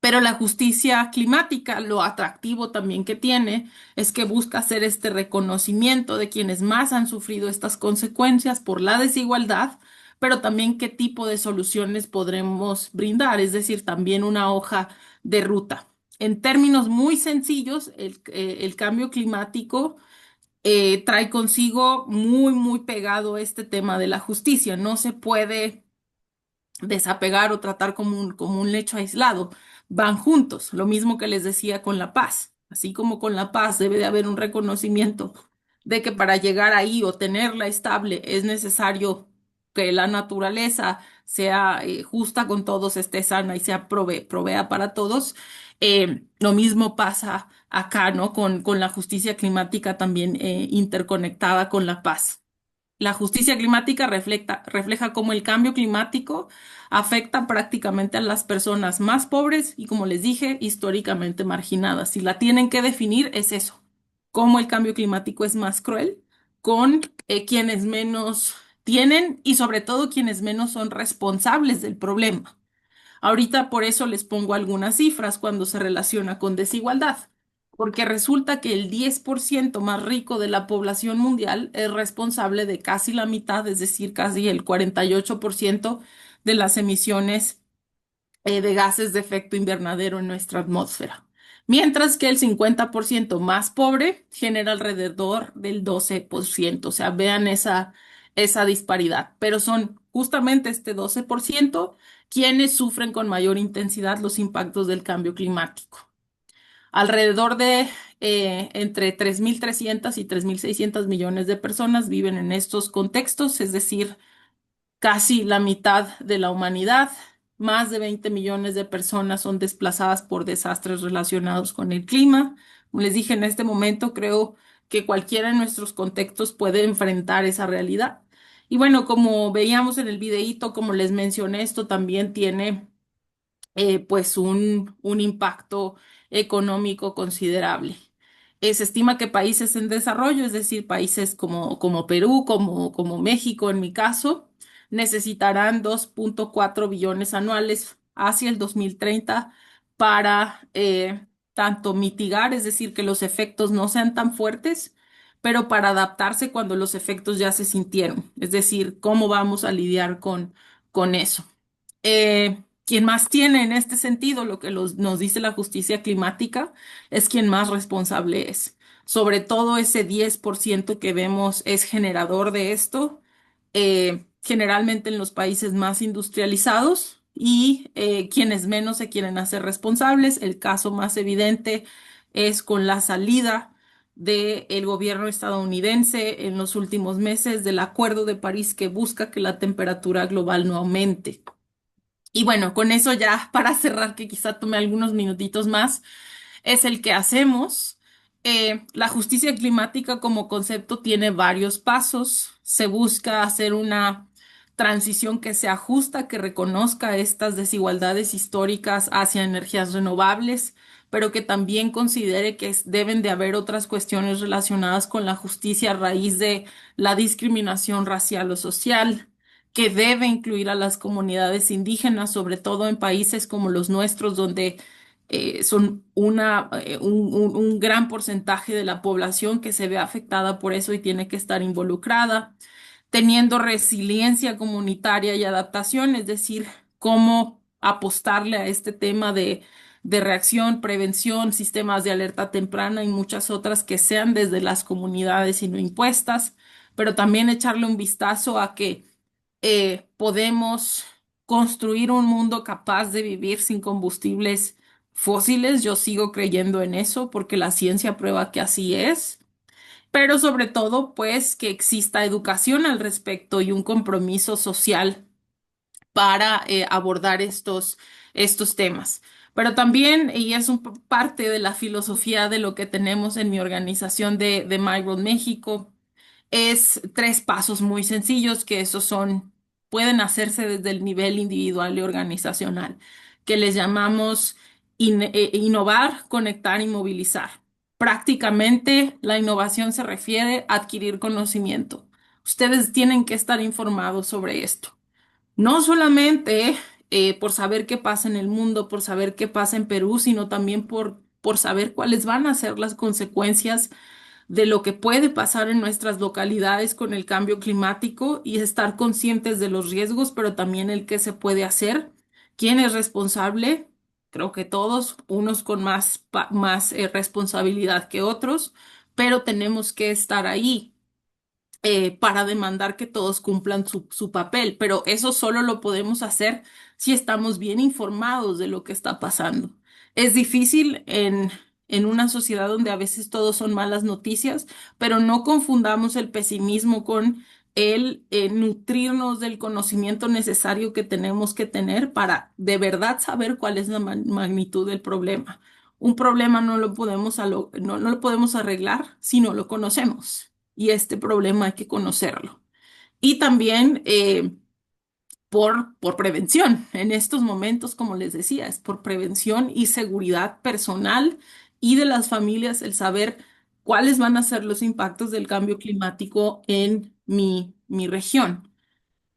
Pero la justicia climática, lo atractivo también que tiene, es que busca hacer este reconocimiento de quienes más han sufrido estas consecuencias por la desigualdad, pero también qué tipo de soluciones podremos brindar, es decir, también una hoja de ruta. En términos muy sencillos, el cambio climático trae consigo muy, muy pegado este tema de la justicia. No se puede desapegar o tratar como un hecho aislado. Van juntos, lo mismo que les decía con la paz. Así como con la paz debe de haber un reconocimiento de que para llegar ahí o tenerla estable es necesario que la naturaleza sea justa con todos, esté sana y sea provea para todos. Lo mismo pasa acá, ¿no? Con la justicia climática también interconectada con la paz. La justicia climática refleja cómo el cambio climático afecta prácticamente a las personas más pobres y, como les dije, históricamente marginadas. Si la tienen que definir, es eso, cómo el cambio climático es más cruel con quienes menos tienen y sobre todo quienes menos son responsables del problema. Ahorita por eso les pongo algunas cifras cuando se relaciona con desigualdad, porque resulta que el 10% más rico de la población mundial es responsable de casi la mitad, es decir, casi el 48% de las emisiones de gases de efecto invernadero en nuestra atmósfera. Mientras que el 50% más pobre genera alrededor del 12%. O sea, vean esa disparidad. Pero son justamente este 12% quienes sufren con mayor intensidad los impactos del cambio climático. Alrededor de entre 3.300 y 3.600 millones de personas viven en estos contextos, es decir, casi la mitad de la humanidad. Más de 20 millones de personas son desplazadas por desastres relacionados con el clima. Como les dije, en este momento creo que cualquiera de nuestros contextos puede enfrentar esa realidad. Y bueno, como veíamos en el videíto, como les mencioné, esto también tiene pues un impacto económico considerable. Se estima que países en desarrollo, es decir, países como Perú, como México en mi caso, necesitarán 2.4 billones anuales hacia el 2030 para tanto mitigar, es decir, que los efectos no sean tan fuertes, pero para adaptarse cuando los efectos ya se sintieron, es decir, cómo vamos a lidiar con eso. Quien más tiene en este sentido, lo que nos dice la justicia climática, es quien más responsable es. Sobre todo ese 10% que vemos es generador de esto, generalmente en los países más industrializados y quienes menos se quieren hacer responsables. El caso más evidente es con la salida del gobierno estadounidense en los últimos meses del Acuerdo de París que busca que la temperatura global no aumente. Y bueno, con eso ya para cerrar, que quizá tome algunos minutitos más, es el que hacemos. La justicia climática como concepto tiene varios pasos. Se busca hacer una transición que se ajusta, que reconozca estas desigualdades históricas hacia energías renovables, pero que también considere que deben de haber otras cuestiones relacionadas con la justicia a raíz de la discriminación racial o social, que debe incluir a las comunidades indígenas, sobre todo en países como los nuestros, donde son un gran porcentaje de la población que se ve afectada por eso y tiene que estar involucrada, teniendo resiliencia comunitaria y adaptación, es decir, cómo apostarle a este tema de reacción, prevención, sistemas de alerta temprana y muchas otras que sean desde las comunidades y no impuestas, pero también echarle un vistazo a que podemos construir un mundo capaz de vivir sin combustibles fósiles. Yo sigo creyendo en eso porque la ciencia prueba que así es, pero sobre todo, pues, que exista educación al respecto y un compromiso social para abordar estos temas. Pero también, y es parte de la filosofía de lo que tenemos en mi organización de My World México, es 3 pasos muy sencillos que esos pueden hacerse desde el nivel individual y organizacional, que les llamamos innovar, conectar y movilizar. Prácticamente la innovación se refiere a adquirir conocimiento. Ustedes tienen que estar informados sobre esto. No solamente por saber qué pasa en el mundo, por saber qué pasa en Perú, sino también por saber cuáles van a ser las consecuencias de lo que puede pasar en nuestras localidades con el cambio climático y estar conscientes de los riesgos, pero también el qué se puede hacer, quién es responsable. Creo que todos, unos con más responsabilidad que otros, pero tenemos que estar ahí para demandar que todos cumplan su papel, pero eso solo lo podemos hacer si estamos bien informados de lo que está pasando. Es difícil en una sociedad donde a veces todos son malas noticias, pero no confundamos el pesimismo con el nutrirnos del conocimiento necesario que tenemos que tener para de verdad saber cuál es la magnitud del problema. Un problema no lo podemos arreglar si no lo conocemos y este problema hay que conocerlo. Y también por prevención. En estos momentos, como les decía, es por prevención y seguridad personal y de las familias el saber cuáles van a ser los impactos del cambio climático en mi región.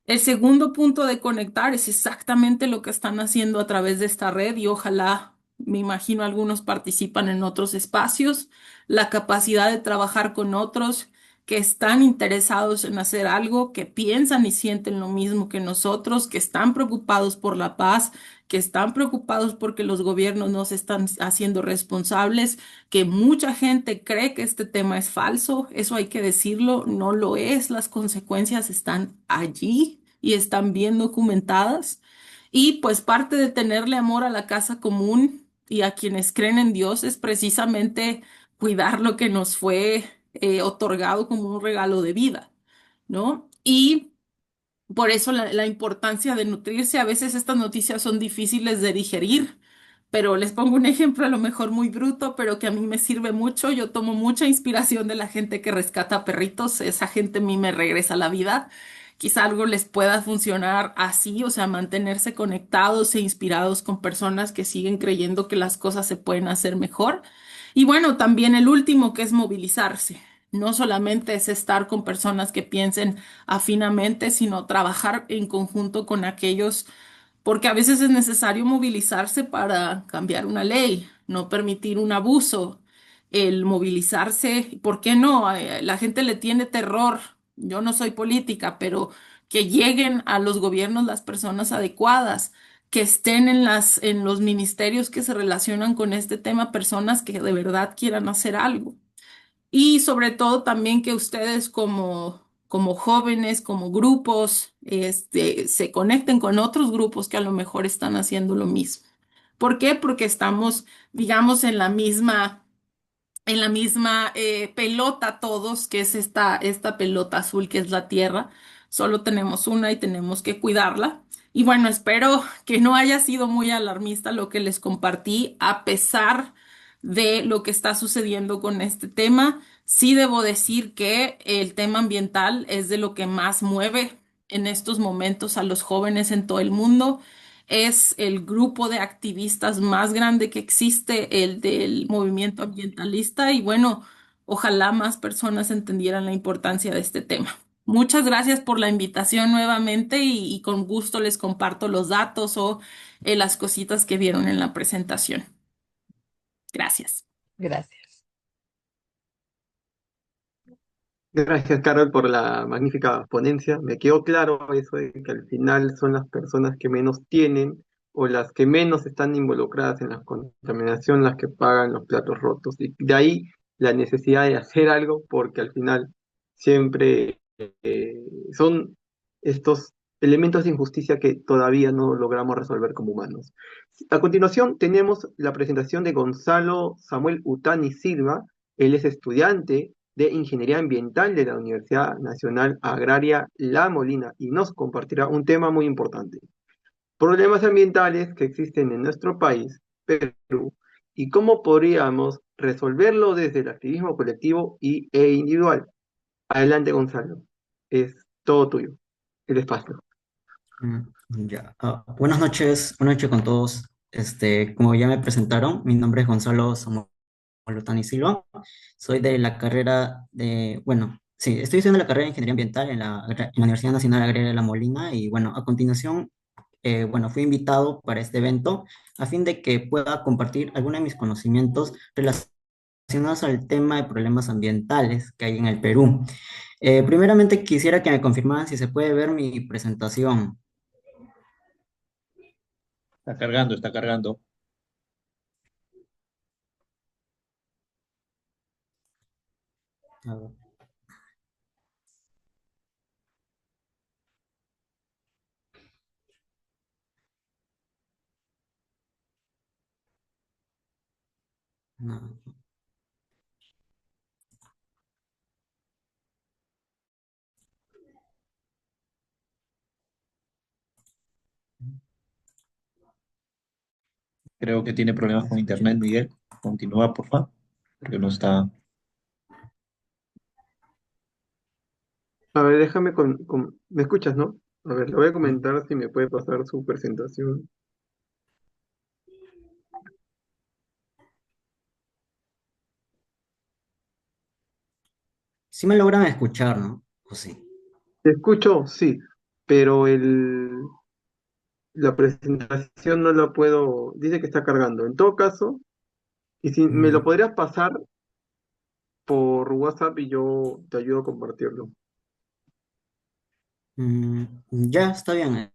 El segundo punto de conectar es exactamente lo que están haciendo a través de esta red y ojalá, me imagino, algunos participan en otros espacios, la capacidad de trabajar con otros que están interesados en hacer algo, que piensan y sienten lo mismo que nosotros, que están preocupados por la paz, que están preocupados porque los gobiernos no se están haciendo responsables, que mucha gente cree que este tema es falso, eso hay que decirlo, no lo es, las consecuencias están allí y están bien documentadas. Y pues parte de tenerle amor a la casa común y a quienes creen en Dios es precisamente cuidar lo que nos fue otorgado como un regalo de vida, ¿no? Y por eso la importancia de nutrirse. A veces estas noticias son difíciles de digerir, pero les pongo un ejemplo a lo mejor muy bruto, pero que a mí me sirve mucho. Yo tomo mucha inspiración de la gente que rescata perritos. Esa gente a mí me regresa a la vida. quizá algo les pueda funcionar así, o sea, mantenerse conectados e inspirados con personas que siguen creyendo que las cosas se pueden hacer mejor. Y bueno, también el último, que es movilizarse. No solamente es estar con personas que piensen afinamente, sino trabajar en conjunto con aquellos, porque a veces es necesario movilizarse para cambiar una ley, no permitir un abuso, el movilizarse, ¿por qué no? La gente le tiene terror. Yo no soy política, pero que lleguen a los gobiernos las personas adecuadas, que estén en los ministerios que se relacionan con este tema, personas que de verdad quieran hacer algo. Y sobre todo también que ustedes como jóvenes, como grupos, se conecten con otros grupos que a lo mejor están haciendo lo mismo. ¿Por qué? Porque estamos, digamos, en la misma pelota todos, que es esta pelota azul que es la Tierra. Solo tenemos una y tenemos que cuidarla. Y bueno, espero que no haya sido muy alarmista lo que les compartí, a pesar de lo que está sucediendo con este tema. Sí debo decir que el tema ambiental es de lo que más mueve en estos momentos a los jóvenes en todo el mundo. Es el grupo de activistas más grande que existe, el del movimiento ambientalista, y bueno, ojalá más personas entendieran la importancia de este tema. Muchas gracias por la invitación nuevamente y con gusto les comparto los datos o las cositas que vieron en la presentación. Gracias. Gracias. Gracias, Carol, por la magnífica ponencia. Me quedó claro eso de que al final son las personas que menos tienen o las que menos están involucradas en la contaminación las que pagan los platos rotos. Y de ahí la necesidad de hacer algo, porque al final siempre son estos elementos de injusticia que todavía no logramos resolver como humanos. A continuación tenemos la presentación de Gonzalo Samuel Utani Silva. Él es estudiante de Ingeniería Ambiental de la Universidad Nacional Agraria La Molina y nos compartirá un tema muy importante: problemas ambientales que existen en nuestro país, Perú, y cómo podríamos resolverlo desde el activismo colectivo e individual. Adelante, Gonzalo. Es todo tuyo, el espacio. Ya. Buenas noches con todos. Como ya me presentaron, mi nombre es Gonzalo Samuel Lutani Silva. Soy de la carrera de, bueno, sí, estoy estudiando la carrera de Ingeniería Ambiental en la Universidad Nacional Agraria de La Molina y bueno, a continuación, bueno, fui invitado para este evento a fin de que pueda compartir algunos de mis conocimientos relacionados al tema de problemas ambientales que hay en el Perú. Primeramente quisiera que me confirmaran si se puede ver mi presentación. Está cargando, está cargando. A ver. No. Creo que tiene problemas con internet, Miguel. Continúa, por favor, porque no está. A ver, déjame ¿Me escuchas, no? A ver, le voy a comentar si me puede pasar su presentación. Sí me logran escuchar, ¿no? ¿O sí? ¿Te escucho? Sí, pero la presentación no la puedo, dice que está cargando. En todo caso, y si me lo Mm, podrías pasar por WhatsApp y yo te ayudo a compartirlo. ya, está bien.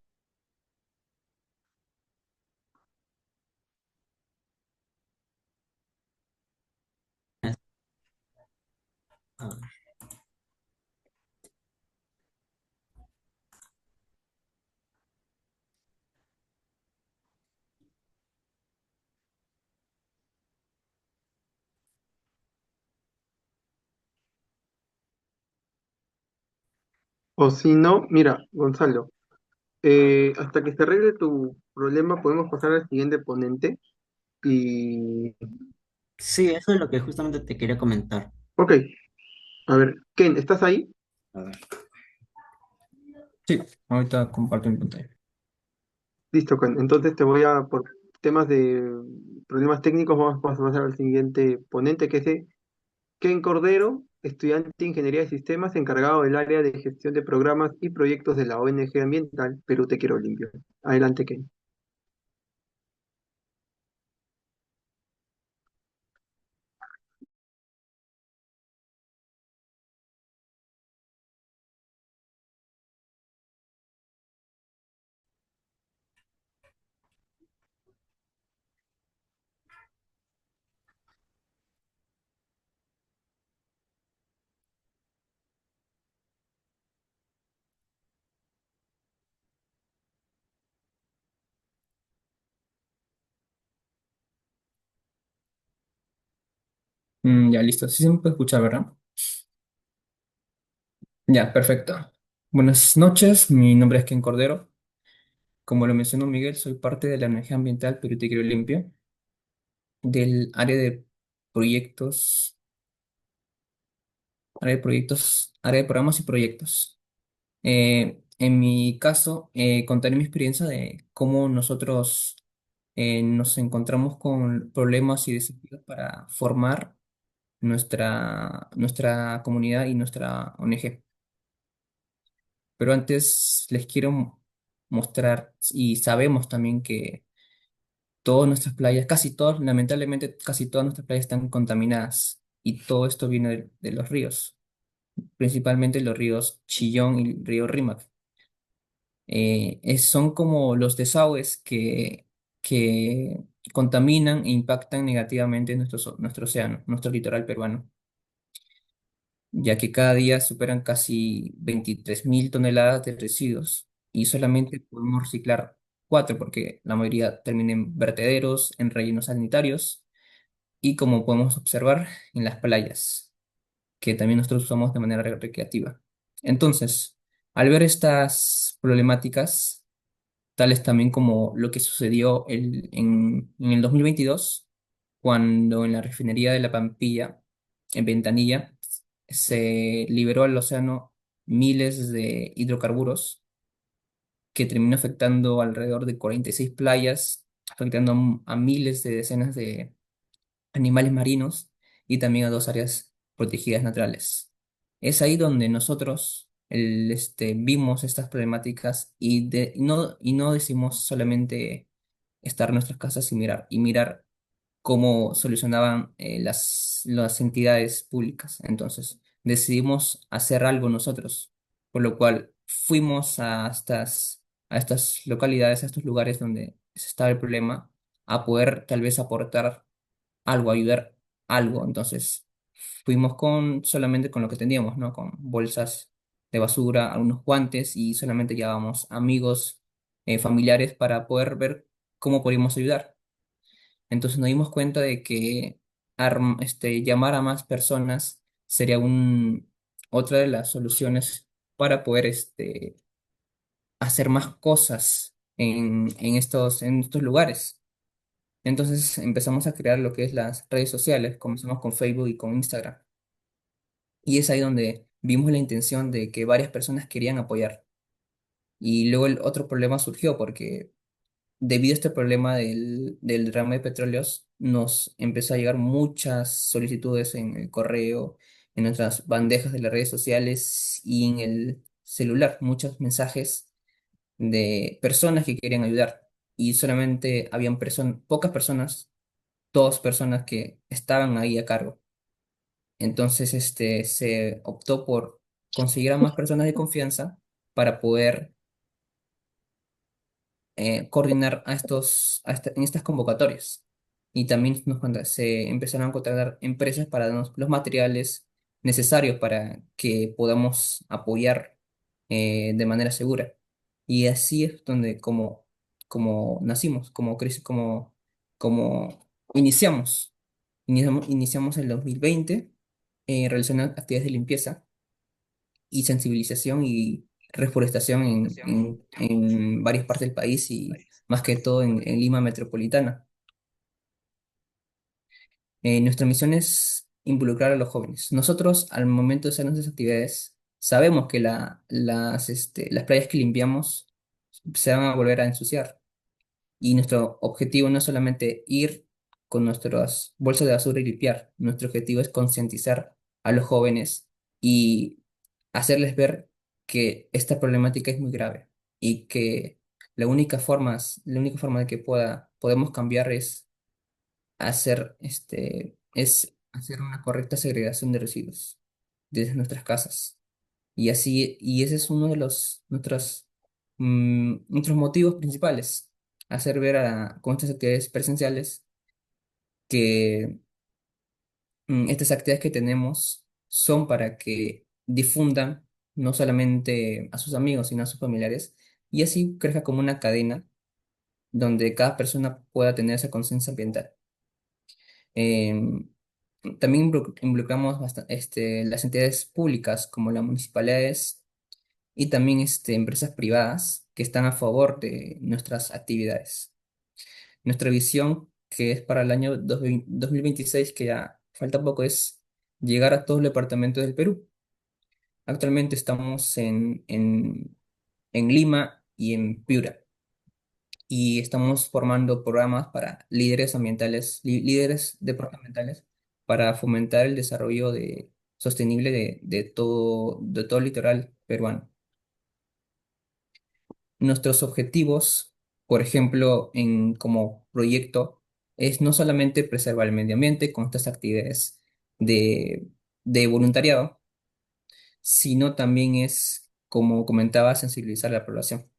A ver. O si no, mira, Gonzalo, hasta que se arregle tu problema podemos pasar al siguiente ponente y... Sí, eso es lo que justamente te quería comentar. Ok, a ver, Ken, ¿estás ahí? A ver. Sí, ahorita comparto mi pantalla. Listo, entonces te voy a, por temas de problemas técnicos, vamos a pasar al siguiente ponente, que es Ken Cordero, estudiante de Ingeniería de Sistemas, encargado del área de gestión de programas y proyectos de la ONG Ambiental Perú Te Quiero Limpio. Adelante, Ken. Ya, listo. Sí se me puede escuchar, ¿verdad? Ya, perfecto. Buenas noches, mi nombre es Ken Cordero. Como lo mencionó Miguel, soy parte de la energía ambiental Perú Te Quiero Limpio, del área de programas y proyectos. En mi caso, contaré mi experiencia de cómo nosotros nos encontramos con problemas y desafíos para formar nuestra comunidad y nuestra ONG. Pero antes les quiero mostrar, y sabemos también que todas nuestras playas, casi todas, lamentablemente casi todas nuestras playas están contaminadas y todo esto viene de los ríos, principalmente los ríos Chillón y el río Rímac. Son como los desagües que contaminan e impactan negativamente nuestro océano, nuestro litoral peruano, ya que cada día superan casi 23.000 toneladas de residuos y solamente podemos reciclar 4 porque la mayoría termina en vertederos, en rellenos sanitarios y como podemos observar en las playas, que también nosotros usamos de manera recreativa. Entonces, al ver estas problemáticas, tales también como lo que sucedió en el 2022, cuando en la refinería de La Pampilla, en Ventanilla, se liberó al océano miles de hidrocarburos que terminó afectando alrededor de 46 playas, afectando a miles de decenas de animales marinos y también a 2 áreas protegidas naturales. Es ahí donde nosotros vimos estas problemáticas y no decimos solamente estar en nuestras casas y mirar cómo solucionaban las entidades públicas. Entonces, decidimos hacer algo nosotros, por lo cual fuimos a estas localidades, a estos lugares donde estaba el problema, a poder tal vez aportar algo, ayudar algo. Entonces, fuimos solamente con lo que teníamos, ¿no? Con bolsas de basura, algunos guantes y solamente llevábamos amigos, familiares para poder ver cómo podíamos ayudar. Entonces nos dimos cuenta de que llamar a más personas sería otra de las soluciones para poder hacer más cosas en estos lugares. Entonces empezamos a crear lo que es las redes sociales, comenzamos con Facebook y con Instagram. Y es ahí donde vimos la intención de que varias personas querían apoyar. Y luego el otro problema surgió porque debido a este problema del derrame de petróleos, nos empezó a llegar muchas solicitudes en el correo, en nuestras bandejas de las redes sociales y en el celular, muchos mensajes de personas que querían ayudar. Y solamente habían pocas personas, 2 personas que estaban ahí a cargo. Entonces, se optó por conseguir a más personas de confianza para poder coordinar en estas convocatorias. Y también se empezaron a contratar empresas para darnos los materiales necesarios para que podamos apoyar de manera segura. Y así es donde como nacimos, como iniciamos. Iniciamos en el 2020 realizando actividades de limpieza y sensibilización y reforestación en varias partes del país y más que todo en Lima metropolitana. Nuestra misión es involucrar a los jóvenes. Nosotros, al momento de hacer nuestras actividades, sabemos que las playas que limpiamos se van a volver a ensuciar. Y nuestro objetivo no es solamente ir con nuestras bolsas de basura y limpiar, nuestro objetivo es concientizar a los jóvenes y hacerles ver que esta problemática es muy grave y que la única forma de que podemos cambiar es hacer una correcta segregación de residuos desde nuestras casas. Y ese es uno de nuestros motivos principales, hacer ver con estas actividades presenciales que estas actividades que tenemos son para que difundan no solamente a sus amigos, sino a sus familiares, y así crezca como una cadena donde cada persona pueda tener esa conciencia ambiental. Em, También involucramos las entidades públicas como las municipalidades y también empresas privadas que están a favor de nuestras actividades. Nuestra visión, que es para el año 2026, que ya falta poco, es llegar a todos los departamentos del Perú. Actualmente estamos en Lima y en Piura y estamos formando programas para líderes ambientales, líderes departamentales para fomentar el desarrollo sostenible de todo el litoral peruano. Nuestros objetivos, por ejemplo, como proyecto, es no solamente preservar el medio ambiente con estas actividades de, de voluntariado, sino también es, como comentaba, sensibilizar a la población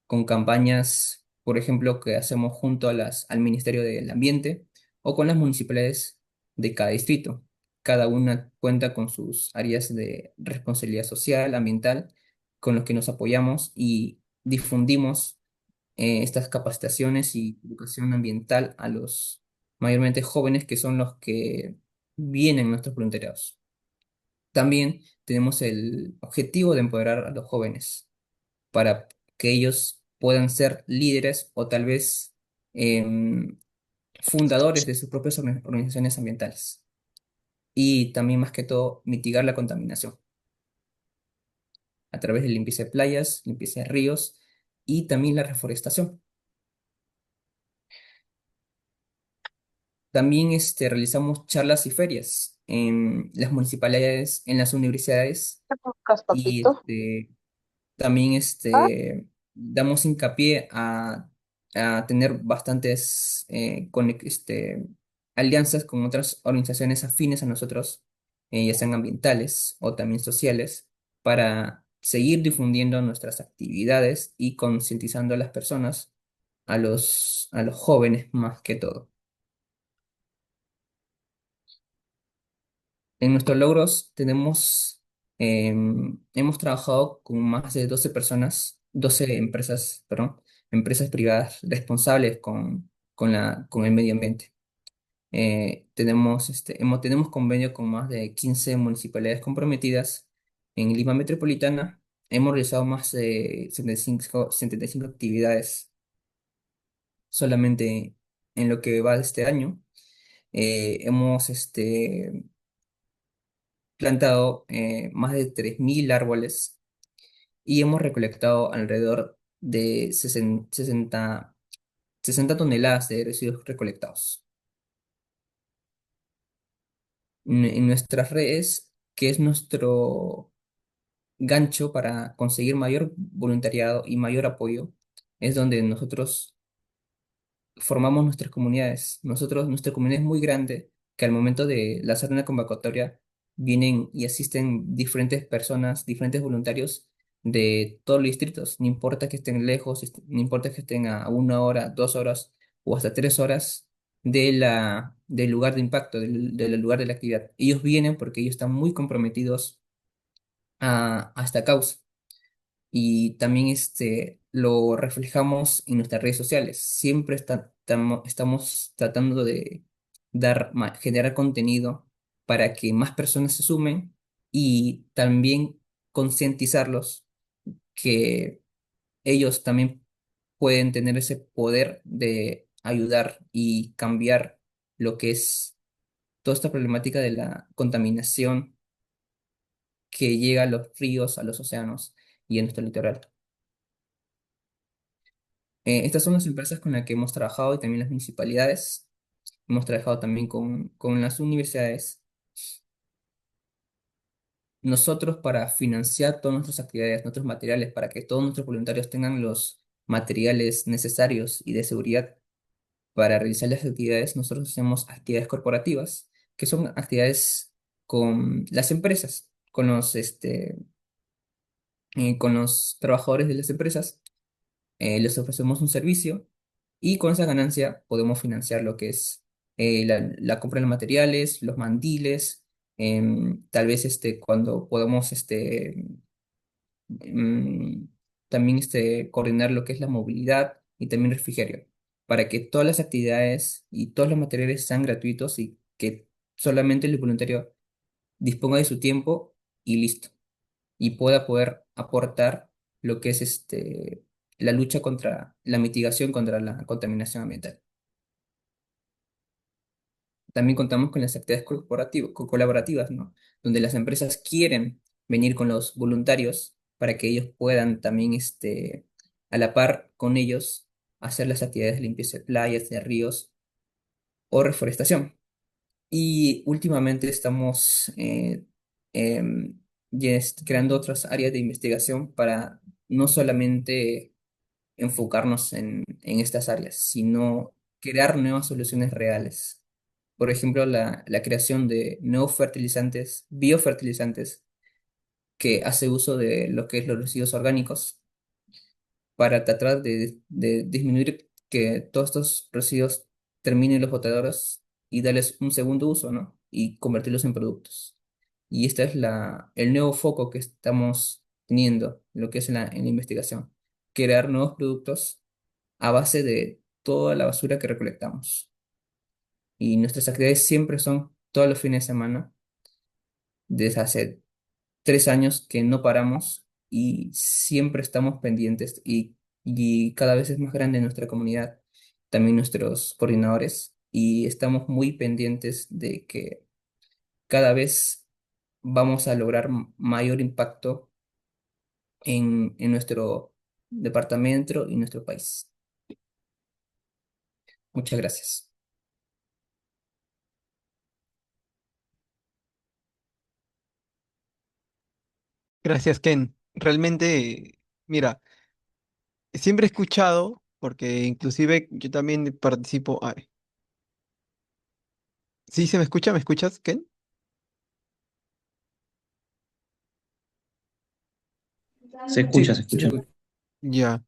con campañas, por ejemplo, que hacemos junto al Ministerio del Ambiente o con las municipalidades de cada distrito. Cada una cuenta con sus áreas de responsabilidad social, ambiental, con los que nos apoyamos y difundimos estas capacitaciones y educación ambiental a los mayormente jóvenes que son los que vienen nuestros voluntariados. También tenemos el objetivo de empoderar a los jóvenes para que ellos puedan ser líderes o tal vez em, fundadores de sus propias organizaciones ambientales. Y también, más que todo, mitigar la contaminación a través de limpieza de playas, limpieza de ríos y también la reforestación. También realizamos charlas y ferias en las municipalidades, en las universidades y también damos hincapié a tener bastantes alianzas con otras organizaciones afines a nosotros, ya sean ambientales o también sociales, para seguir difundiendo nuestras actividades y concientizando a las personas, a los jóvenes más que todo. En nuestros logros hemos trabajado con más de 12 personas, 12 empresas, perdón, empresas privadas responsables con el medio ambiente. Tenemos convenio con más de 15 municipalidades comprometidas en Lima Metropolitana. Hemos realizado más de 75 actividades solamente en lo que va de este año. Hemos plantado más de 3.000 árboles y hemos recolectado alrededor de 60 toneladas de residuos recolectados. En nuestras redes, que es nuestro gancho para conseguir mayor voluntariado y mayor apoyo, es donde nosotros formamos nuestras comunidades. Nuestra comunidad es muy grande, que al momento de lanzar una convocatoria vienen y asisten diferentes personas, diferentes voluntarios de todos los distritos. No importa que estén lejos, no importa que estén a 1 hora, 2 horas o hasta 3 horas del lugar de impacto, del lugar de la actividad. Ellos vienen porque ellos están muy comprometidos a esta causa y también lo reflejamos en nuestras redes sociales. Siempre estamos tratando de generar contenido para que más personas se sumen y también concientizarlos que ellos también pueden tener ese poder de ayudar y cambiar lo que es toda esta problemática de la contaminación que llega a los ríos, a los océanos y a nuestro litoral. Estas son las empresas con las que hemos trabajado y también las municipalidades. Hemos trabajado también con las universidades. Nosotros para financiar todas nuestras actividades, nuestros materiales, para que todos nuestros voluntarios tengan los materiales necesarios y de seguridad para realizar las actividades, nosotros hacemos actividades corporativas, que son actividades con las empresas, con los trabajadores de las empresas, les ofrecemos un servicio y con esa ganancia podemos financiar lo que es la compra de los materiales, los mandiles, tal vez cuando podamos mm, también coordinar lo que es la movilidad y también refrigerio, para que todas las actividades y todos los materiales sean gratuitos y que solamente el voluntario disponga de su tiempo y listo, y pueda poder aportar lo que es la lucha contra la mitigación contra la contaminación ambiental. También contamos con las actividades colaborativas, ¿no? Donde las empresas quieren venir con los voluntarios para que ellos puedan también, a la par con ellos, hacer las actividades de limpieza de playas, de ríos o reforestación. Y últimamente estamos creando otras áreas de investigación para no solamente enfocarnos en estas áreas, sino crear nuevas soluciones reales. Por ejemplo, la creación de nuevos fertilizantes, biofertilizantes, que hace uso de lo que es los residuos orgánicos para tratar de disminuir que todos estos residuos terminen en los botaderos y darles un segundo uso, ¿no? Y convertirlos en productos. Y este es el nuevo foco que estamos teniendo, lo que es en la investigación. Crear nuevos productos a base de toda la basura que recolectamos. Y nuestras actividades siempre son todos los fines de semana, desde hace 3 años que no paramos y siempre estamos pendientes y cada vez es más grande nuestra comunidad, también nuestros coordinadores, y estamos muy pendientes de que cada vez vamos a lograr mayor impacto en nuestro departamento y nuestro país. Muchas gracias. Gracias, Ken. Realmente, mira, siempre he escuchado, porque inclusive yo también participo. Ay, ¿sí se me escucha? ¿Me escuchas, Ken? Se escucha, Sí, se sí, escucha. Ya.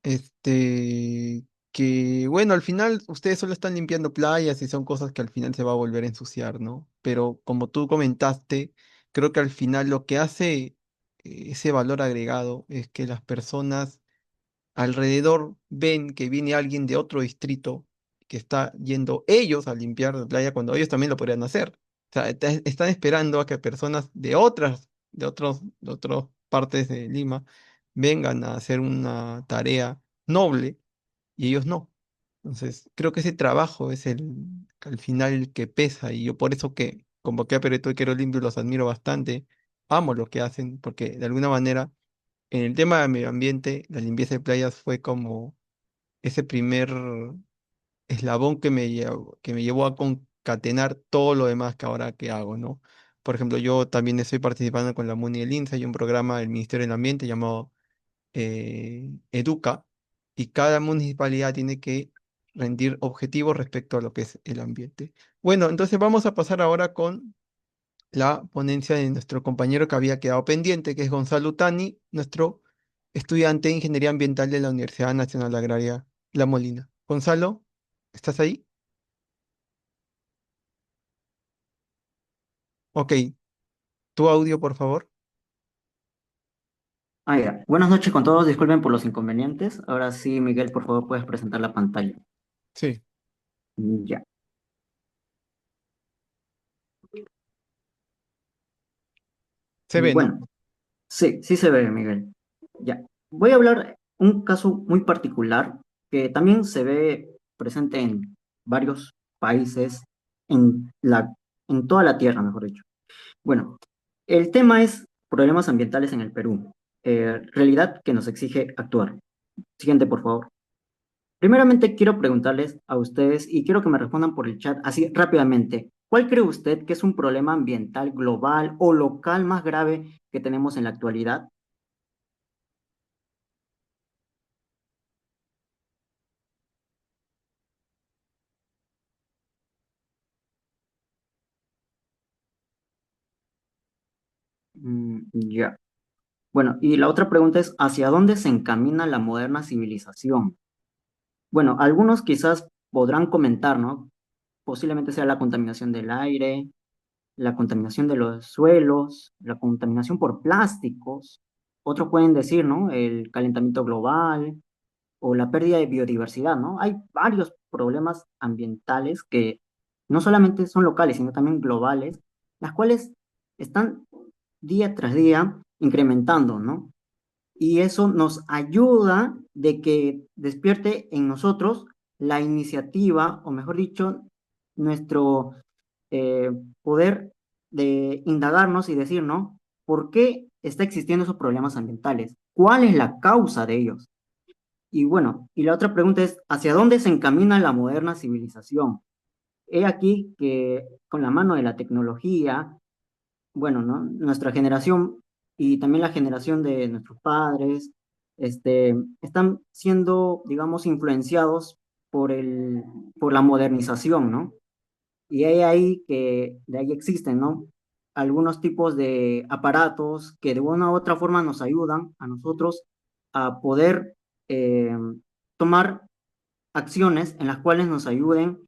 Este, que bueno, al final ustedes solo están limpiando playas y son cosas que al final se va a volver a ensuciar, ¿no? Pero como tú comentaste, creo que al final lo que hace ese valor agregado es que las personas alrededor ven que viene alguien de otro distrito que está yendo ellos a limpiar la playa cuando ellos también lo podrían hacer. O sea, están esperando a que personas de otras partes de Lima vengan a hacer una tarea noble y ellos no. Entonces, creo que ese trabajo es al final el que pesa y yo por eso que convoqué a Pereto y Quero Limpio los admiro bastante, amo lo que hacen porque de alguna manera en el tema del medio ambiente, la limpieza de playas fue como ese primer eslabón que me llevó a concatenar todo lo demás que ahora que hago, ¿no? Por ejemplo, yo también estoy participando con la MUNI del INSA y un programa del Ministerio del Ambiente llamado Educa, y cada municipalidad tiene que rendir objetivos respecto a lo que es el ambiente. Bueno, entonces vamos a pasar ahora con la ponencia de nuestro compañero que había quedado pendiente, que es Gonzalo Tani, nuestro estudiante de Ingeniería Ambiental de la Universidad Nacional Agraria La Molina. Gonzalo, ¿estás ahí? Ok, tu audio, por favor. Ah, ya. Buenas noches con todos, disculpen por los inconvenientes. Ahora sí, Miguel, por favor, puedes presentar la pantalla. Sí, Ya. se ve, ¿no? Bueno, sí, sí se ve, Miguel. Ya. Voy a hablar un caso muy particular que también se ve presente en varios países, en toda la Tierra, mejor dicho. Bueno, El tema es problemas ambientales en el Perú, realidad que nos exige actuar. Siguiente, por favor. Primeramente, quiero preguntarles a ustedes y quiero que me respondan por el chat así rápidamente. ¿Cuál cree usted que es un problema ambiental global o local más grave que tenemos en la actualidad? Ya. Bueno, y la otra pregunta es, ¿hacia dónde se encamina la moderna civilización? Bueno, algunos quizás podrán comentar, ¿no? Posiblemente sea la contaminación del aire, la contaminación de los suelos, la contaminación por plásticos. Otros pueden decir, ¿no? El calentamiento global o la pérdida de biodiversidad, ¿no? Hay varios problemas ambientales que no solamente son locales, sino también globales, las cuales están día tras día incrementando, ¿no? Y eso nos ayuda de que despierte en nosotros la iniciativa, o mejor dicho, nuestro eh, poder de indagarnos y decir, ¿no? ¿Por qué está existiendo esos problemas ambientales? ¿Cuál es la causa de ellos? Y bueno, y la otra pregunta es, ¿hacia dónde se encamina la moderna civilización? He aquí que con la mano de la tecnología, bueno, ¿no? Nuestra generación y también la generación de nuestros padres, están siendo, digamos, influenciados por la modernización, ¿no? Y hay ahí que de ahí existen, ¿no? Algunos tipos de aparatos que de una u otra forma nos ayudan a nosotros a poder eh, tomar acciones en las cuales nos ayuden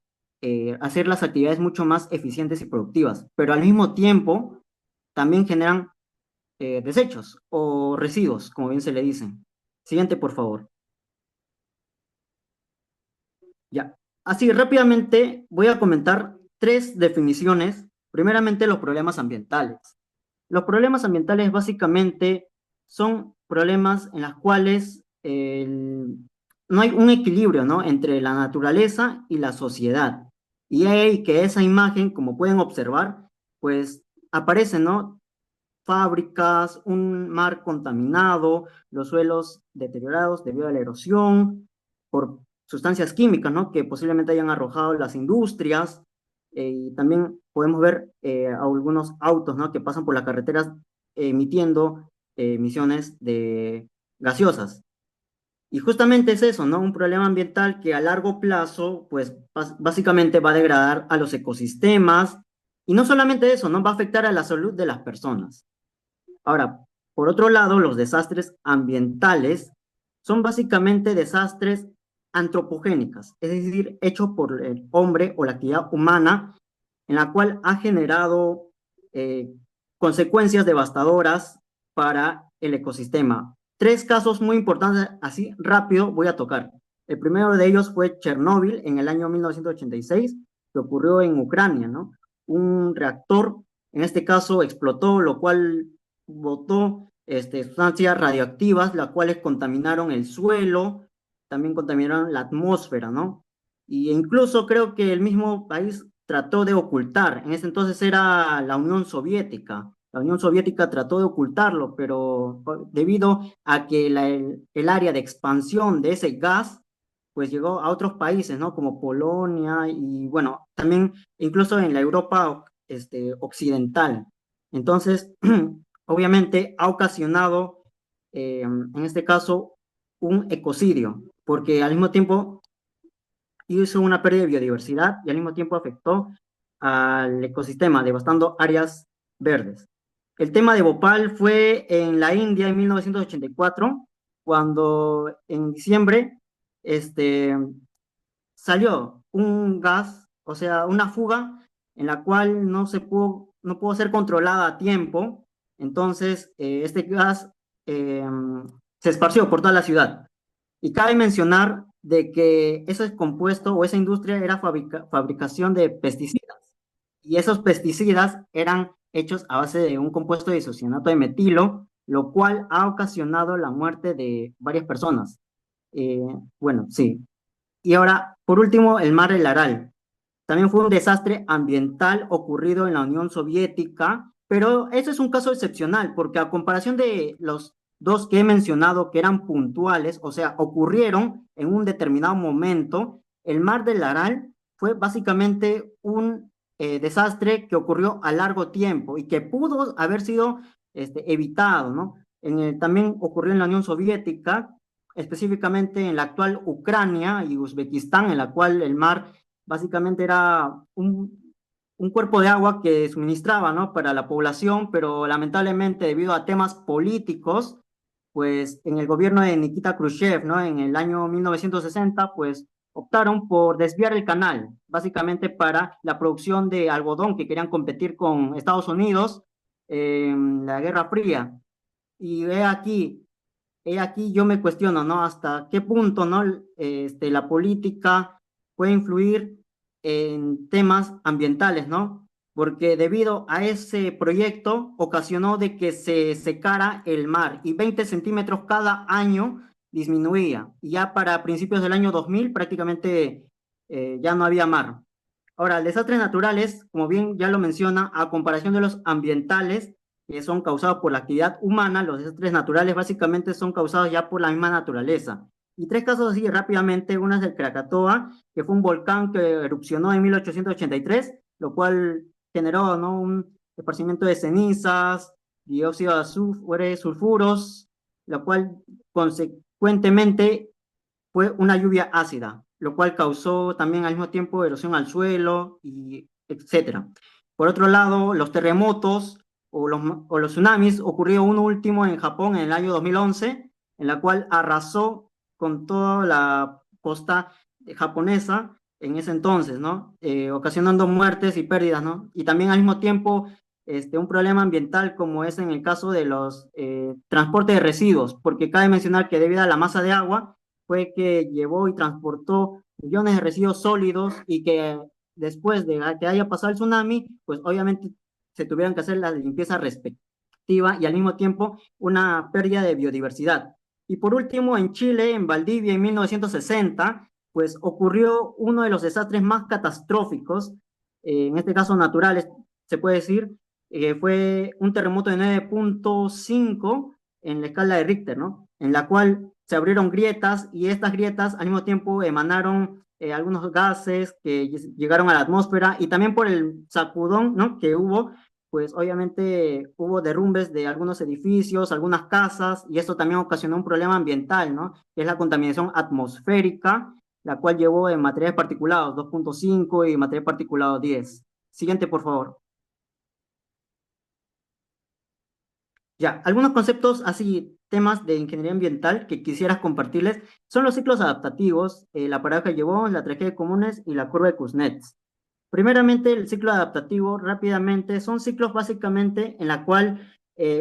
a hacer las actividades mucho más eficientes y productivas, pero al mismo tiempo también generan desechos o residuos, como bien se le dicen. Siguiente, por favor. Ya. Así, rápidamente voy a comentar tres definiciones. Primeramente, los problemas ambientales. Los problemas ambientales básicamente son problemas en los cuales no hay un equilibrio, ¿no? Entre la naturaleza y la sociedad. Y hay que esa imagen, como pueden observar, pues aparece, ¿no? Fábricas, un mar contaminado, los suelos deteriorados debido a la erosión, por sustancias químicas, ¿no? Que posiblemente hayan arrojado las industrias. Y también podemos ver algunos autos, ¿no? Que pasan por las carreteras emitiendo emisiones de gaseosas. Y justamente es eso, ¿no? Un problema ambiental que a largo plazo, pues básicamente va a degradar a los ecosistemas. Y no solamente eso, ¿no? Va a afectar a la salud de las personas. Ahora, por otro lado, los desastres ambientales son básicamente desastres antropogénicos, es decir, hechos por el hombre o la actividad humana, en la cual ha generado eh, consecuencias devastadoras para el ecosistema. Tres casos muy importantes, así rápido voy a tocar. El primero de ellos fue Chernóbil en el año 1986, que ocurrió en Ucrania, ¿no? Un reactor, en este caso, explotó, lo cual botó sustancias radioactivas, las cuales contaminaron el suelo, también contaminaron la atmósfera, ¿no? Y incluso creo que el mismo país trató de ocultar, en ese entonces era la Unión Soviética. La Unión Soviética trató de ocultarlo, pero debido a que el área de expansión de ese gas, pues llegó a otros países, ¿no? Como Polonia y, bueno, también incluso en la Europa occidental. Entonces, obviamente ha ocasionado, en este caso, un ecocidio, porque al mismo tiempo hizo una pérdida de biodiversidad y al mismo tiempo afectó al ecosistema, devastando áreas verdes. El tema de Bhopal fue en la India en 1984, cuando en diciembre salió un gas, o sea, una fuga en la cual no pudo ser controlada a tiempo. Entonces, este gas eh, se esparció por toda la ciudad. Y cabe mencionar de que ese compuesto o esa industria era fabricación de pesticidas. Y esos pesticidas eran hechos a base de un compuesto de isocianato de metilo, lo cual ha ocasionado la muerte de varias personas. Eh, bueno, sí. Y ahora, por último, el mar del Aral. También fue un desastre ambiental ocurrido en la Unión Soviética, Pero eso es un caso excepcional, porque a comparación de los dos que he mencionado que eran puntuales, o sea, ocurrieron en un determinado momento, el mar del Aral fue básicamente un desastre que ocurrió a largo tiempo y que pudo haber sido evitado, ¿no? También ocurrió en la Unión Soviética, específicamente en la actual Ucrania y Uzbekistán, en la cual el mar básicamente era un cuerpo de agua que suministraba, ¿no? Para la población, pero lamentablemente debido a temas políticos, pues en el gobierno de Nikita Khrushchev, ¿no? En el año 1960, pues optaron por desviar el canal, básicamente para la producción de algodón que querían competir con Estados Unidos en la Guerra Fría. Y he aquí yo me cuestiono, ¿no? Hasta qué punto, ¿no? La política puede influir en temas ambientales, ¿no? Porque debido a ese proyecto ocasionó de que se secara el mar y 20 centímetros cada año disminuía. Y ya para principios del año 2000 prácticamente ya no había mar. Ahora, desastres naturales, como bien ya lo menciona, a comparación de los ambientales, que son causados por la actividad humana, los desastres naturales básicamente son causados ya por la misma naturaleza. Y tres casos así rápidamente, uno es el Krakatoa, que fue un volcán que erupcionó en 1883, lo cual generó, ¿no? Un esparcimiento de cenizas, dióxido de azufre, sulfuros, lo cual consecuentemente fue una lluvia ácida, lo cual causó también al mismo tiempo erosión al suelo, y etcétera. Por otro lado, los terremotos o los tsunamis, ocurrió uno último en Japón en el año 2011, en la cual arrasó con toda la costa japonesa en ese entonces, ¿no? Ocasionando muertes y pérdidas, ¿no? Y también al mismo tiempo un problema ambiental como es en el caso de los transportes de residuos, porque cabe mencionar que debido a la masa de agua fue que llevó y transportó millones de residuos sólidos y que después de que haya pasado el tsunami, pues obviamente se tuvieron que hacer la limpieza respectiva y al mismo tiempo una pérdida de biodiversidad. Y por último, en Chile, en Valdivia, en 1960, pues ocurrió uno de los desastres más catastróficos, en este caso naturales, se puede decir, fue un terremoto de 9.5 en la escala de Richter, ¿no? En la cual se abrieron grietas y estas grietas al mismo tiempo emanaron algunos gases que llegaron a la atmósfera y también por el sacudón, ¿no? Que hubo, pues obviamente hubo derrumbes de algunos edificios, algunas casas, y esto también ocasionó un problema ambiental, ¿no? Que es la contaminación atmosférica, la cual llevó en materiales particulados 2.5 y material particulado 10. Siguiente, por favor. Ya, algunos conceptos así, temas de ingeniería ambiental que quisieras compartirles son los ciclos adaptativos, la paradoja de Jevons, la tragedia de comunes y la curva de Kuznets. Primeramente, el ciclo adaptativo, rápidamente, son ciclos básicamente en la cual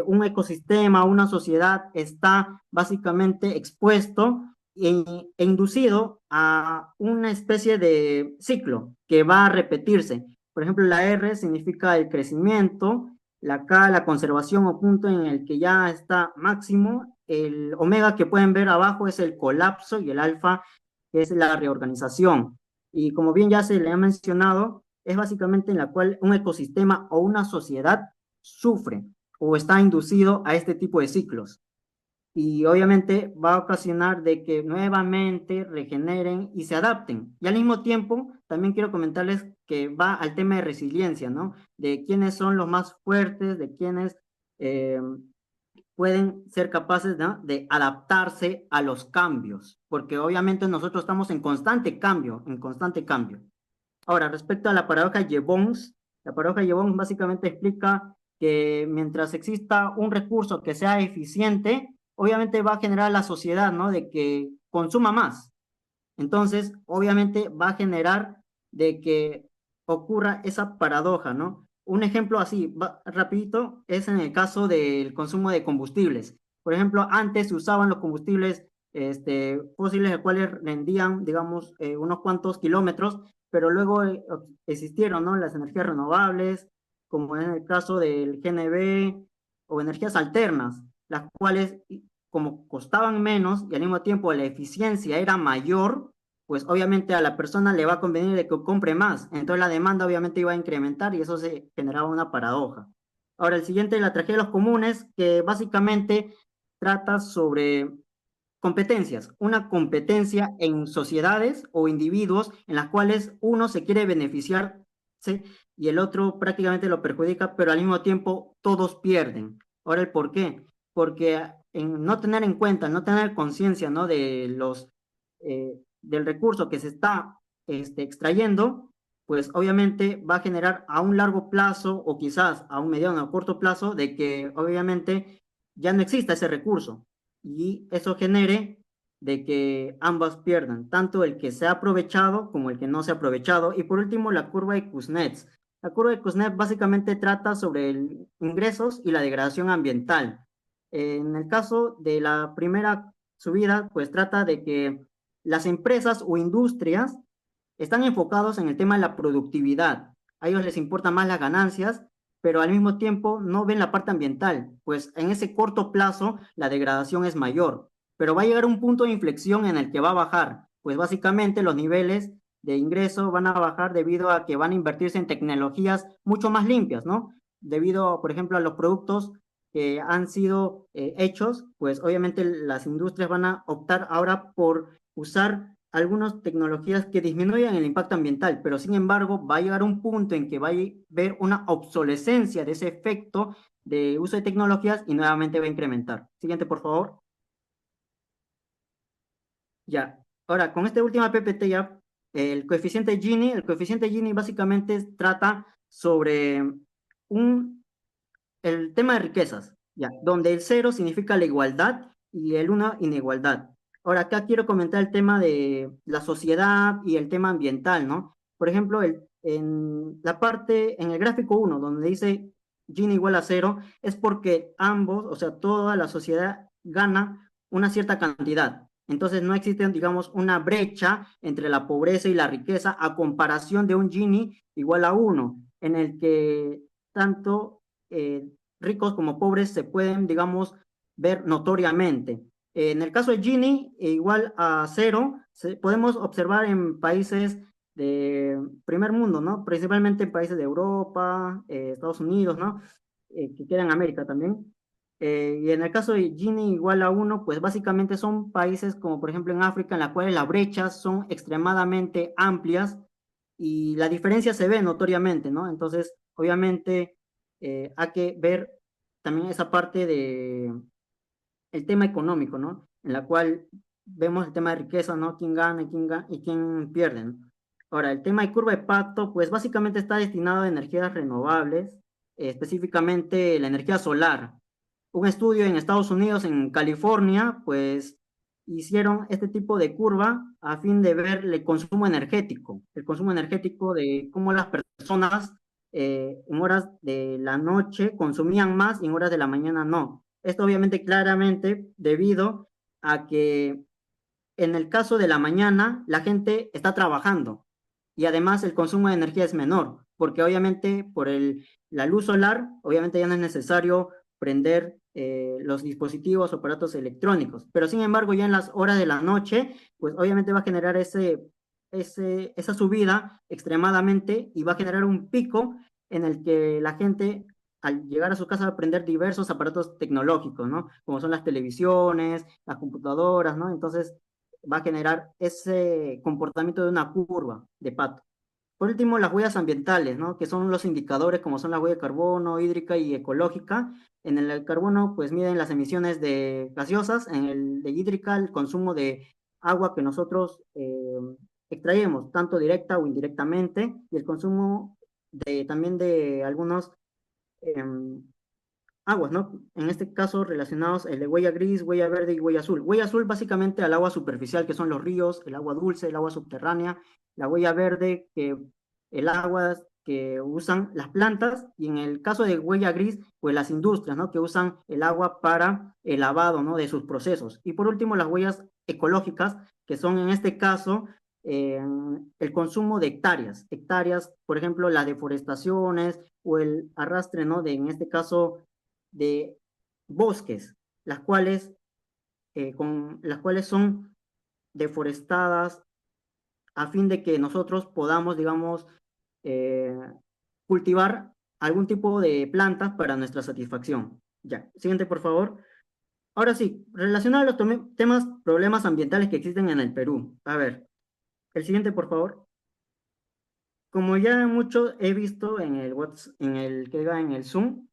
un ecosistema, una sociedad está básicamente expuesto e inducido a una especie de ciclo que va a repetirse. Por ejemplo, la R significa el crecimiento, la K, la conservación o punto en el que ya está máximo, el omega que pueden ver abajo es el colapso y el alfa es la reorganización. Y como bien ya se le ha mencionado, es básicamente en la cual un ecosistema o una sociedad sufre o está inducido a este tipo de ciclos. Y obviamente va a ocasionar de que nuevamente regeneren y se adapten. Y al mismo tiempo, también quiero comentarles que va al tema de resiliencia, ¿no? De quiénes son los más fuertes, de quiénes pueden ser capaces, ¿no? De adaptarse a los cambios, porque obviamente nosotros estamos en constante cambio, en constante cambio. Ahora, respecto a la paradoja de Jevons, la paradoja de Jevons básicamente explica que mientras exista un recurso que sea eficiente, obviamente va a generar la sociedad, ¿no? De que consuma más. Entonces, obviamente va a generar de que ocurra esa paradoja, ¿no? Un ejemplo así, rapidito, es en el caso del consumo de combustibles. Por ejemplo, antes se usaban los combustibles fósiles, los cuales rendían, digamos, unos cuantos kilómetros, pero luego existieron, ¿no? Las energías renovables, como en el caso del GNB, o energías alternas, las cuales, como costaban menos y al mismo tiempo la eficiencia era mayor, pues obviamente a la persona le va a convenir de que compre más. Entonces la demanda obviamente iba a incrementar y eso se generaba una paradoja. Ahora, el siguiente, la tragedia de los comunes, que básicamente trata sobre competencias, una competencia en sociedades o individuos en las cuales uno se quiere beneficiarse y el otro prácticamente lo perjudica, pero al mismo tiempo todos pierden. Ahora, ¿el por qué? Porque en no tener en cuenta, no tener conciencia, ¿no? de del recurso que se está extrayendo, pues obviamente va a generar a un largo plazo o quizás a un mediano o corto plazo de que obviamente ya no exista ese recurso y eso genere de que ambas pierdan, tanto el que se ha aprovechado como el que no se ha aprovechado. Y por último, la curva de Kuznets. La curva de Kuznets básicamente trata sobre el ingresos y la degradación ambiental. En el caso de la primera subida, pues trata de que las empresas o industrias están enfocados en el tema de la productividad. A ellos les importan más las ganancias, pero al mismo tiempo no ven la parte ambiental, pues en ese corto plazo la degradación es mayor, pero va a llegar un punto de inflexión en el que va a bajar, pues básicamente los niveles de ingreso van a bajar debido a que van a invertirse en tecnologías mucho más limpias, ¿no? Debido, por ejemplo, a los productos que han sido hechos, pues obviamente las industrias van a optar ahora por usar algunas tecnologías que disminuyan el impacto ambiental, pero sin embargo va a llegar un punto en que va a haber una obsolescencia de ese efecto de uso de tecnologías y nuevamente va a incrementar. Siguiente, por favor. Ya. Ahora, con esta última PPT ya, el coeficiente Gini básicamente trata sobre el tema de riquezas, ya, donde el 0 significa la igualdad y el 1 inigualdad. Ahora, acá quiero comentar el tema de la sociedad y el tema ambiental, ¿no? Por ejemplo, en la parte, en el gráfico 1, donde dice Gini igual a 0, es porque ambos, o sea, toda la sociedad gana una cierta cantidad. Entonces no existe, digamos, una brecha entre la pobreza y la riqueza a comparación de un Gini igual a 1, en el que tanto ricos como pobres se pueden, digamos, ver notoriamente. En el caso de Gini, igual a 0, podemos observar en países de primer mundo, ¿no? Principalmente en países de Europa, Estados Unidos, ¿no? Que quedan en América también. Y en el caso de Gini igual a 1, pues básicamente son países como por ejemplo en África, en la cual las brechas son extremadamente amplias y la diferencia se ve notoriamente, ¿no? Entonces, obviamente, hay que ver también esa parte de el tema económico, ¿no? En la cual vemos el tema de riqueza, ¿no? Quién gana y quién pierde, ¿no? Ahora, el tema de curva de Pato, pues básicamente está destinado a energías renovables, específicamente la energía solar. Un estudio en Estados Unidos, en California, pues hicieron este tipo de curva a fin de ver el consumo energético de cómo las personas en horas de la noche consumían más y en horas de la mañana no. Esto obviamente claramente debido a que en el caso de la mañana la gente está trabajando y además el consumo de energía es menor, porque obviamente por la luz solar, obviamente ya no es necesario prender los dispositivos o aparatos electrónicos, pero sin embargo ya en las horas de la noche, pues obviamente va a generar esa subida extremadamente y va a generar un pico en el que la gente al llegar a su casa va a prender diversos aparatos tecnológicos, ¿no? Como son las televisiones, las computadoras, ¿no? Entonces va a generar ese comportamiento de una curva de Pato. Por último, las huellas ambientales, ¿no? Que son los indicadores como son la huella de carbono, hídrica y ecológica. En el carbono, pues miden las emisiones de gaseosas, en el de hídrica, el consumo de agua que nosotros extraemos, tanto directa o indirectamente, y el consumo también de algunos aguas, ¿no? En este caso relacionados el de huella gris, huella verde y huella azul. Huella azul básicamente al agua superficial, que son los ríos, el agua dulce, el agua subterránea. La huella verde, que el agua que usan las plantas. Y en el caso de huella gris, pues las industrias, ¿no? Que usan el agua para el lavado, ¿no? De sus procesos. Y por último, las huellas ecológicas, que son en este caso el consumo de hectáreas. Hectáreas, por ejemplo, las deforestaciones o el arrastre, ¿no? En este caso de bosques, las cuales son deforestadas a fin de que nosotros podamos, digamos, cultivar algún tipo de plantas para nuestra satisfacción. Ya, siguiente por favor. Ahora sí, relacionado a los problemas ambientales que existen en el Perú. A ver, el siguiente por favor. Como ya mucho he visto en el en el Zoom,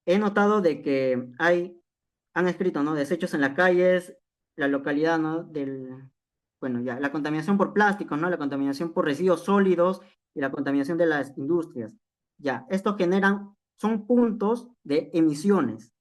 he notado de que han escrito, ¿no? Desechos en las calles, la localidad, ¿no? Bueno, ya, la contaminación por plásticos, ¿no? La contaminación por residuos sólidos y la contaminación de las industrias. Ya, estos son puntos de emisiones,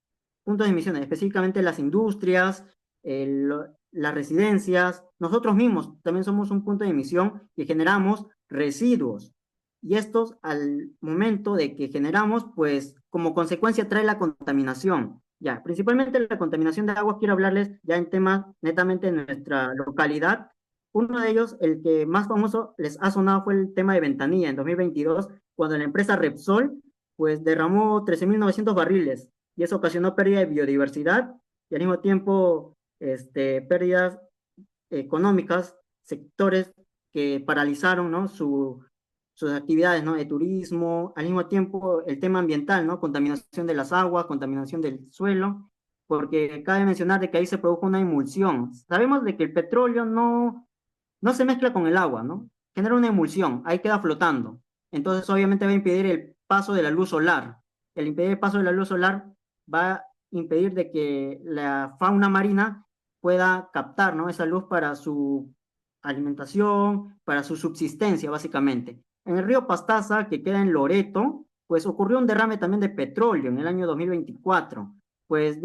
específicamente las industrias, las residencias, nosotros mismos también somos un punto de emisión que generamos residuos. Y estos, al momento de que generamos, pues como consecuencia trae la contaminación. Ya, principalmente la contaminación de agua, quiero hablarles ya en temas netamente en nuestra localidad. Uno de ellos, el que más famoso les ha sonado, fue el tema de Ventanilla en 2022, cuando la empresa Repsol pues derramó 13.900 barriles y eso ocasionó pérdida de biodiversidad y al mismo tiempo pérdidas económicas, sectores que paralizaron, ¿no? sus actividades, ¿no? De turismo, al mismo tiempo el tema ambiental, ¿no? Contaminación de las aguas, contaminación del suelo, porque cabe mencionar de que ahí se produjo una emulsión. Sabemos de que el petróleo no se mezcla con el agua, ¿no? Genera una emulsión, ahí queda flotando. Entonces, obviamente va a impedir el paso de la luz solar. El impedir el paso de la luz solar va a impedir de que la fauna marina pueda captar, ¿no? Esa luz para su alimentación, para su subsistencia, básicamente. En el río Pastaza, que queda en Loreto, pues ocurrió un derrame también de petróleo en el año 2024. Pues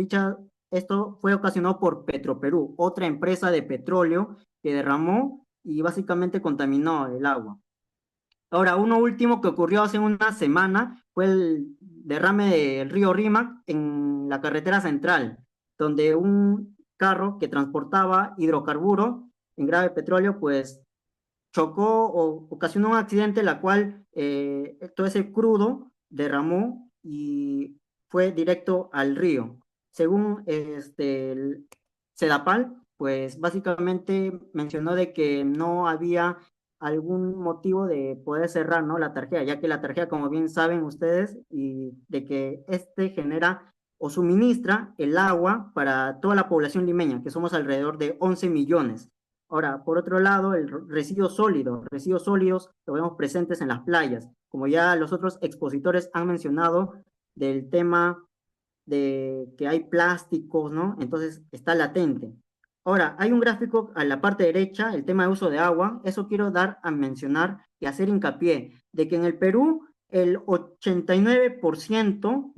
esto fue ocasionado por Petroperú, otra empresa de petróleo que derramó y básicamente contaminó el agua. Ahora, uno último que ocurrió hace una semana fue el derrame del río Rímac en la carretera central, donde un carro que transportaba hidrocarburo en grave petróleo, pues chocó o ocasionó un accidente, la cual todo ese crudo derramó y fue directo al río. Según el Sedapal, pues básicamente mencionó de que no había algún motivo de poder cerrar, ¿no? La tarjeta, ya que la tarjeta, como bien saben ustedes, y de que genera o suministra el agua para toda la población limeña, que somos alrededor de 11 millones. Ahora, por otro lado, el residuos sólidos lo vemos presentes en las playas, como ya los otros expositores han mencionado del tema de que hay plásticos, ¿no? Entonces está latente. Ahora, hay un gráfico a la parte derecha, el tema de uso de agua, eso quiero dar a mencionar y hacer hincapié, de que en el Perú el 89%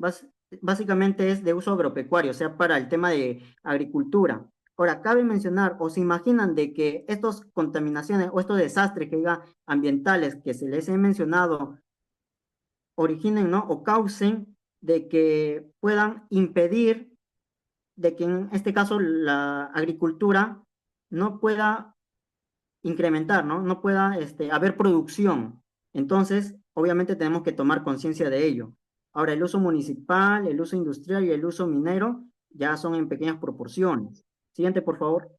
básicamente es de uso agropecuario, o sea, para el tema de agricultura. Ahora, cabe mencionar, o se imaginan de que estas contaminaciones o estos desastres que diga ambientales que se les he mencionado originen, ¿no? O causen de que puedan impedir de que en este caso la agricultura no pueda incrementar, ¿no? No pueda haber producción. Entonces, obviamente tenemos que tomar conciencia de ello. Ahora, el uso municipal, el uso industrial y el uso minero ya son en pequeñas proporciones. Siguiente, por favor.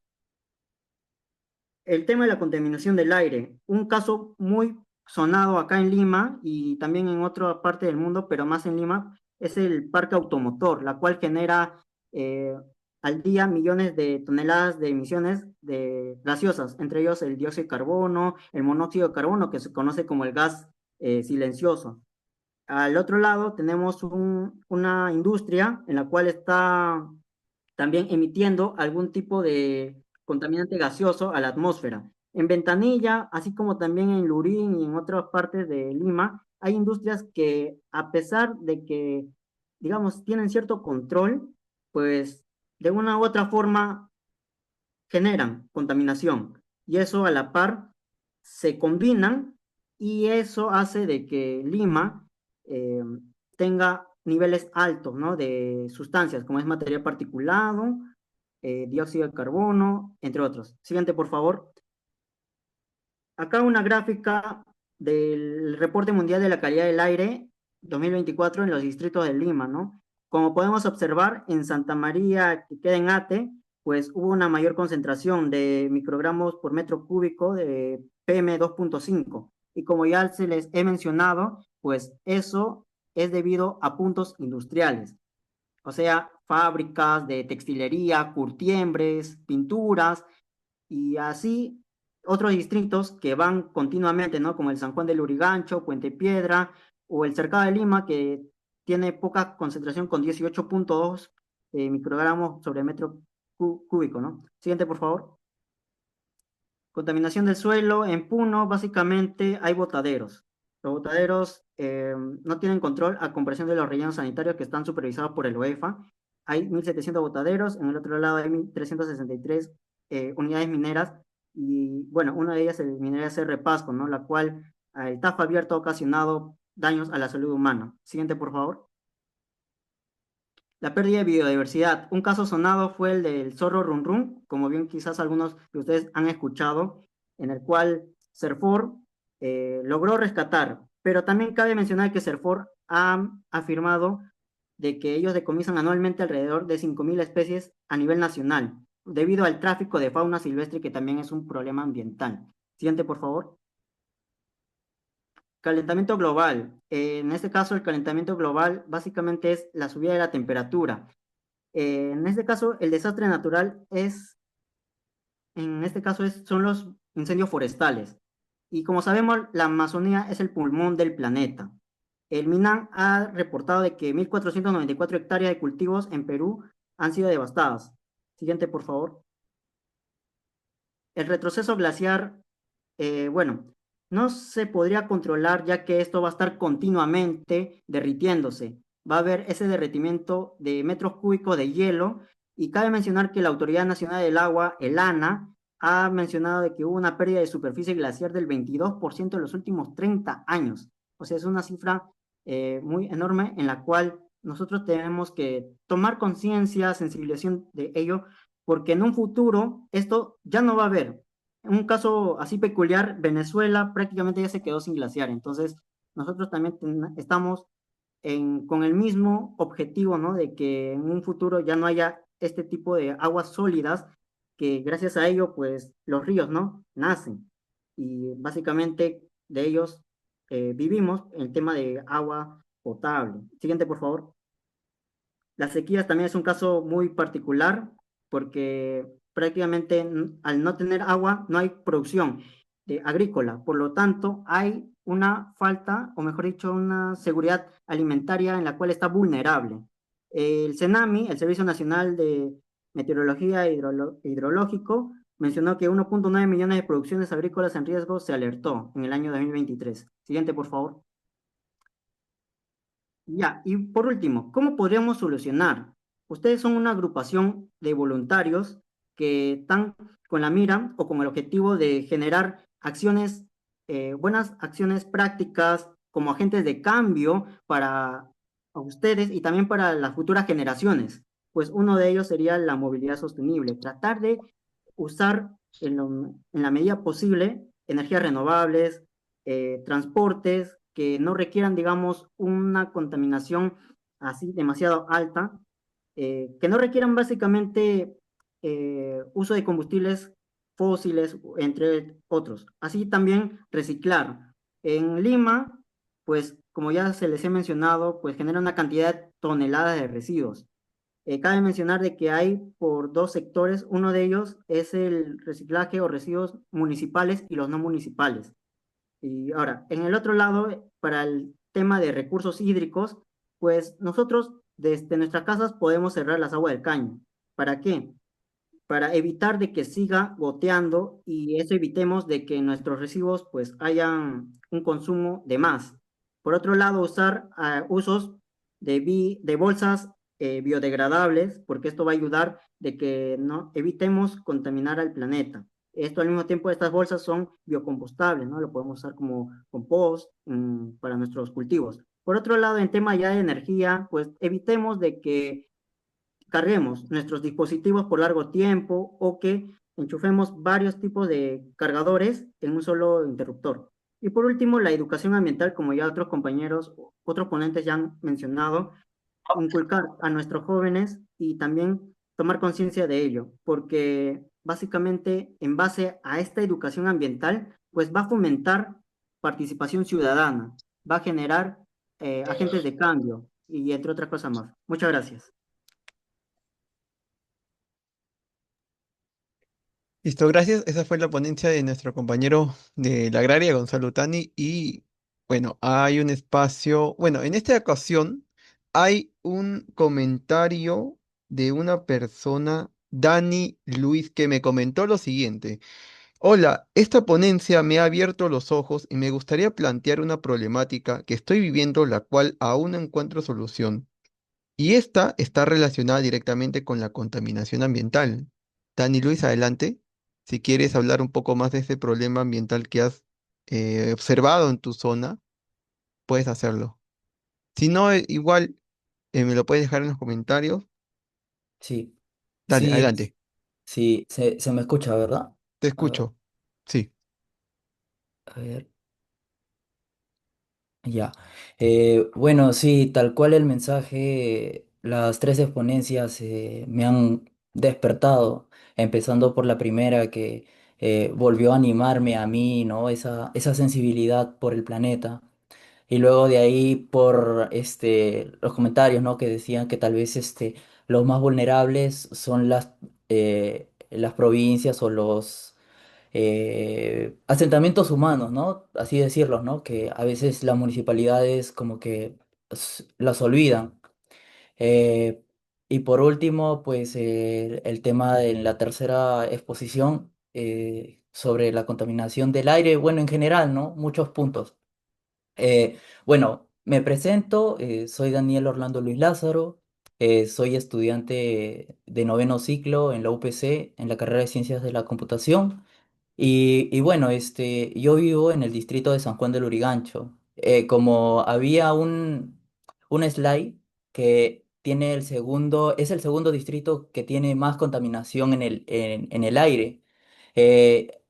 El tema de la contaminación del aire. Un caso muy sonado acá en Lima y también en otra parte del mundo, pero más en Lima, es el parque automotor, la cual genera al día millones de toneladas de emisiones de gaseosas, entre ellos el dióxido de carbono, el monóxido de carbono, que se conoce como el gas silencioso. Al otro lado tenemos una industria en la cual está también emitiendo algún tipo de contaminante gaseoso a la atmósfera. En Ventanilla, así como también en Lurín y en otras partes de Lima, hay industrias que, a pesar de que, digamos, tienen cierto control, pues de una u otra forma generan contaminación. Y eso a la par se combinan y eso hace de que Lima tenga niveles altos, ¿no? De sustancias como es material particulado, dióxido de carbono, entre otros. Siguiente, por favor. Acá una gráfica del Reporte Mundial de la Calidad del Aire 2024 en los distritos de Lima, ¿no? Como podemos observar, en Santa María, que queda en Ate, pues hubo una mayor concentración de microgramos por metro cúbico de PM2.5. Y como ya se les he mencionado, pues eso es debido a puntos industriales, o sea, fábricas de textilería, curtiembres, pinturas y así otros distritos que van continuamente, ¿no? Como el San Juan del Lurigancho, Puente Piedra o el Cercado de Lima, que tiene poca concentración con 18.2 microgramos sobre metro cúbico, ¿no? Siguiente, por favor. Contaminación del suelo. En Puno, básicamente, hay botaderos. Los botaderos no tienen control a comparación de los rellenos sanitarios que están supervisados por el UEFA. Hay 1.700 botaderos, en el otro lado hay 1.363 unidades mineras, y bueno, una de ellas es minera Cerro Pasco, ¿no? La cual el tafo abierto ha ocasionado daños a la salud humana. Siguiente, por favor. La pérdida de biodiversidad. Un caso sonado fue el del zorro run run, como bien quizás algunos de ustedes han escuchado, en el cual Serfor logró rescatar, pero también cabe mencionar que Serfor ha afirmado de que ellos decomisan anualmente alrededor de 5.000 especies a nivel nacional, debido al tráfico de fauna silvestre, que también es un problema ambiental. Siguiente, por favor. Calentamiento global. En este caso, el calentamiento global básicamente es la subida de la temperatura. En este caso, el desastre natural son los incendios forestales. Y como sabemos, la Amazonía es el pulmón del planeta. El MINAN ha reportado de que 1.494 hectáreas de cultivos en Perú han sido devastadas. Siguiente, por favor. El retroceso glaciar, bueno, no se podría controlar, ya que esto va a estar continuamente derritiéndose. Va a haber ese derretimiento de metros cúbicos de hielo, y cabe mencionar que la Autoridad Nacional del Agua, el ANA, ha mencionado de que hubo una pérdida de superficie glaciar del 22% en los últimos 30 años. O sea, es una cifra muy enorme, en la cual nosotros tenemos que tomar conciencia, sensibilización de ello, porque en un futuro esto ya no va a haber. En un caso así peculiar, Venezuela prácticamente ya se quedó sin glaciar. Entonces, nosotros también estamos con el mismo objetivo, ¿no? De que en un futuro ya no haya este tipo de aguas sólidas, que gracias a ello, pues, los ríos, ¿no? Nacen. Y básicamente de ellos vivimos el tema de agua potable. Siguiente, por favor. Las sequías también es un caso muy particular, porque prácticamente al no tener agua no hay producción agrícola. Por lo tanto, hay una falta, o mejor dicho, una seguridad alimentaria en la cual está vulnerable. El CENAMI, el Servicio Nacional de Meteorología e Hidrológico, mencionó que 1.9 millones de producciones agrícolas en riesgo se alertó en el año 2023. Siguiente, por favor. Ya, y por último, ¿cómo podríamos solucionar? Ustedes son una agrupación de voluntarios que están con la mira o con el objetivo de generar acciones, buenas acciones prácticas como agentes de cambio para ustedes y también para las futuras generaciones. Pues uno de ellos sería la movilidad sostenible, tratar de usar en la medida posible energías renovables, transportes que no requieran, digamos, una contaminación así demasiado alta, que no requieran básicamente uso de combustibles fósiles, entre otros. Así también reciclar. En Lima, pues como ya se les he mencionado, pues genera una cantidad de toneladas de residuos. Cabe mencionar de que hay por dos sectores. Uno de ellos es el reciclaje o residuos municipales y los no municipales. Y ahora, en el otro lado, para el tema de recursos hídricos, pues nosotros desde nuestras casas podemos cerrar las aguas del caño. ¿Para qué? Para evitar de que siga goteando, y eso evitemos de que nuestros residuos pues hayan un consumo de más. Por otro lado, usar usos de bolsas biodegradables, porque esto va a ayudar de que no evitemos contaminar al planeta. Esto al mismo tiempo, estas bolsas son biocompostables, ¿no? Lo podemos usar como compost para nuestros cultivos. Por otro lado, en tema ya de energía, pues evitemos de que carguemos nuestros dispositivos por largo tiempo o que enchufemos varios tipos de cargadores en un solo interruptor. Y por último, la educación ambiental, como ya otros compañeros, otros ponentes ya han mencionado, inculcar a nuestros jóvenes y también tomar conciencia de ello, porque básicamente en base a esta educación ambiental, pues va a fomentar participación ciudadana, va a generar agentes de cambio y entre otras cosas más. Muchas gracias. Listo, gracias. Esa fue la ponencia de nuestro compañero de la agraria, Gonzalo Tani. Y bueno, hay un espacio. Bueno, en esta ocasión hay un comentario de una persona, Dani Luis, que me comentó lo siguiente. Hola, esta ponencia me ha abierto los ojos y me gustaría plantear una problemática que estoy viviendo, la cual aún no encuentro solución. Y esta está relacionada directamente con la contaminación ambiental. Dani Luis, adelante. Si quieres hablar un poco más de ese problema ambiental que has observado en tu zona, puedes hacerlo. Si no, igual me lo puedes dejar en los comentarios. Sí, Dale, sí, adelante. sí, se me escucha, ¿verdad? Te A ver, escucho. Sí. a ver, ya. Bueno, sí, tal cual el mensaje, las tres exponencias me han despertado, empezando por la primera que volvió a animarme a mí, ¿no? Esa sensibilidad por el planeta. Y luego de ahí por los comentarios, ¿no? Que decían que tal vez los más vulnerables son las provincias o los asentamientos humanos, ¿no? Así decirlos, ¿no? Que a veces las municipalidades como que las olvidan. Eh, y por último, pues el tema de la tercera exposición sobre la contaminación del aire, bueno, en general, ¿no? Muchos puntos. Bueno, me presento, soy Daniel Orlando Luis Lázaro, soy estudiante de noveno ciclo en la UPC, en la carrera de Ciencias de la Computación. Y bueno, yo vivo en el distrito de San Juan del Urigancho. Como había un slide que tiene es el segundo distrito que tiene más contaminación en el aire. Eh,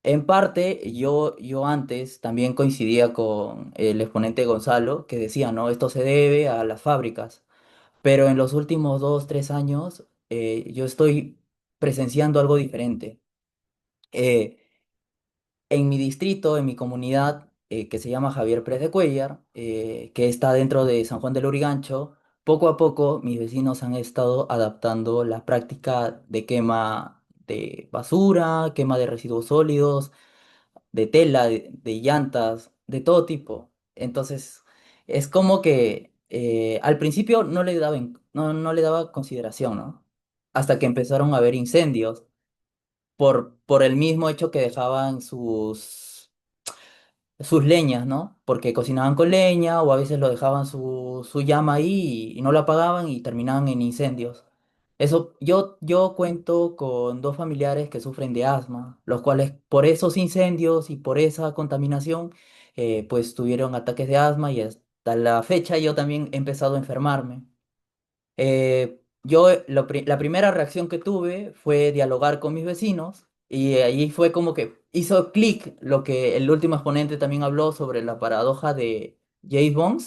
en parte, yo antes también coincidía con el exponente Gonzalo, que decía, ¿no? Esto se debe a las fábricas. Pero en los últimos 2, 3 años, yo estoy presenciando algo diferente. Eh, en mi distrito, en mi comunidad, que se llama Javier Pérez de Cuellar, que está dentro de San Juan del Urigancho, poco a poco mis vecinos han estado adaptando la práctica de quema de basura, quema de residuos sólidos, de tela, de llantas, de todo tipo. Entonces, es como que al principio no le daba consideración, ¿no? Hasta que empezaron a haber incendios por el mismo hecho que dejaban sus leñas, ¿no? Porque cocinaban con leña o a veces lo dejaban su llama ahí y no lo apagaban y terminaban en incendios. Eso, yo cuento con dos familiares que sufren de asma, los cuales por esos incendios y por esa contaminación, pues tuvieron ataques de asma y hasta la fecha yo también he empezado a enfermarme. La primera reacción que tuve fue dialogar con mis vecinos y ahí fue como que hizo clic lo que el último exponente también habló sobre la paradoja de James Bond,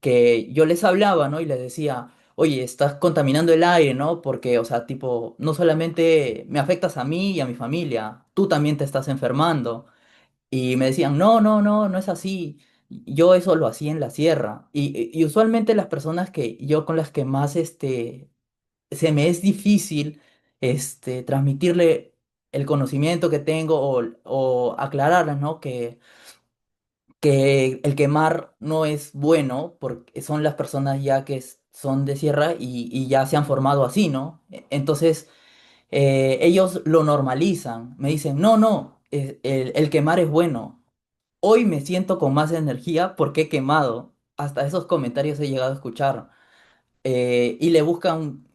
que yo les hablaba, ¿no? Y les decía, oye, estás contaminando el aire, ¿no? Porque, o sea, tipo, no solamente me afectas a mí y a mi familia, tú también te estás enfermando. Y me decían, no, no, no, no es así. Yo eso lo hacía en la sierra. Y usualmente las personas que yo con las que más se me es difícil transmitirle el conocimiento que tengo o aclararles, ¿no? Que el quemar no es bueno porque son las personas ya que son de sierra y ya se han formado así, ¿no? Entonces, ellos lo normalizan. Me dicen, no, no, el quemar es bueno. Hoy me siento con más energía porque he quemado. Hasta esos comentarios he llegado a escuchar. Y le buscan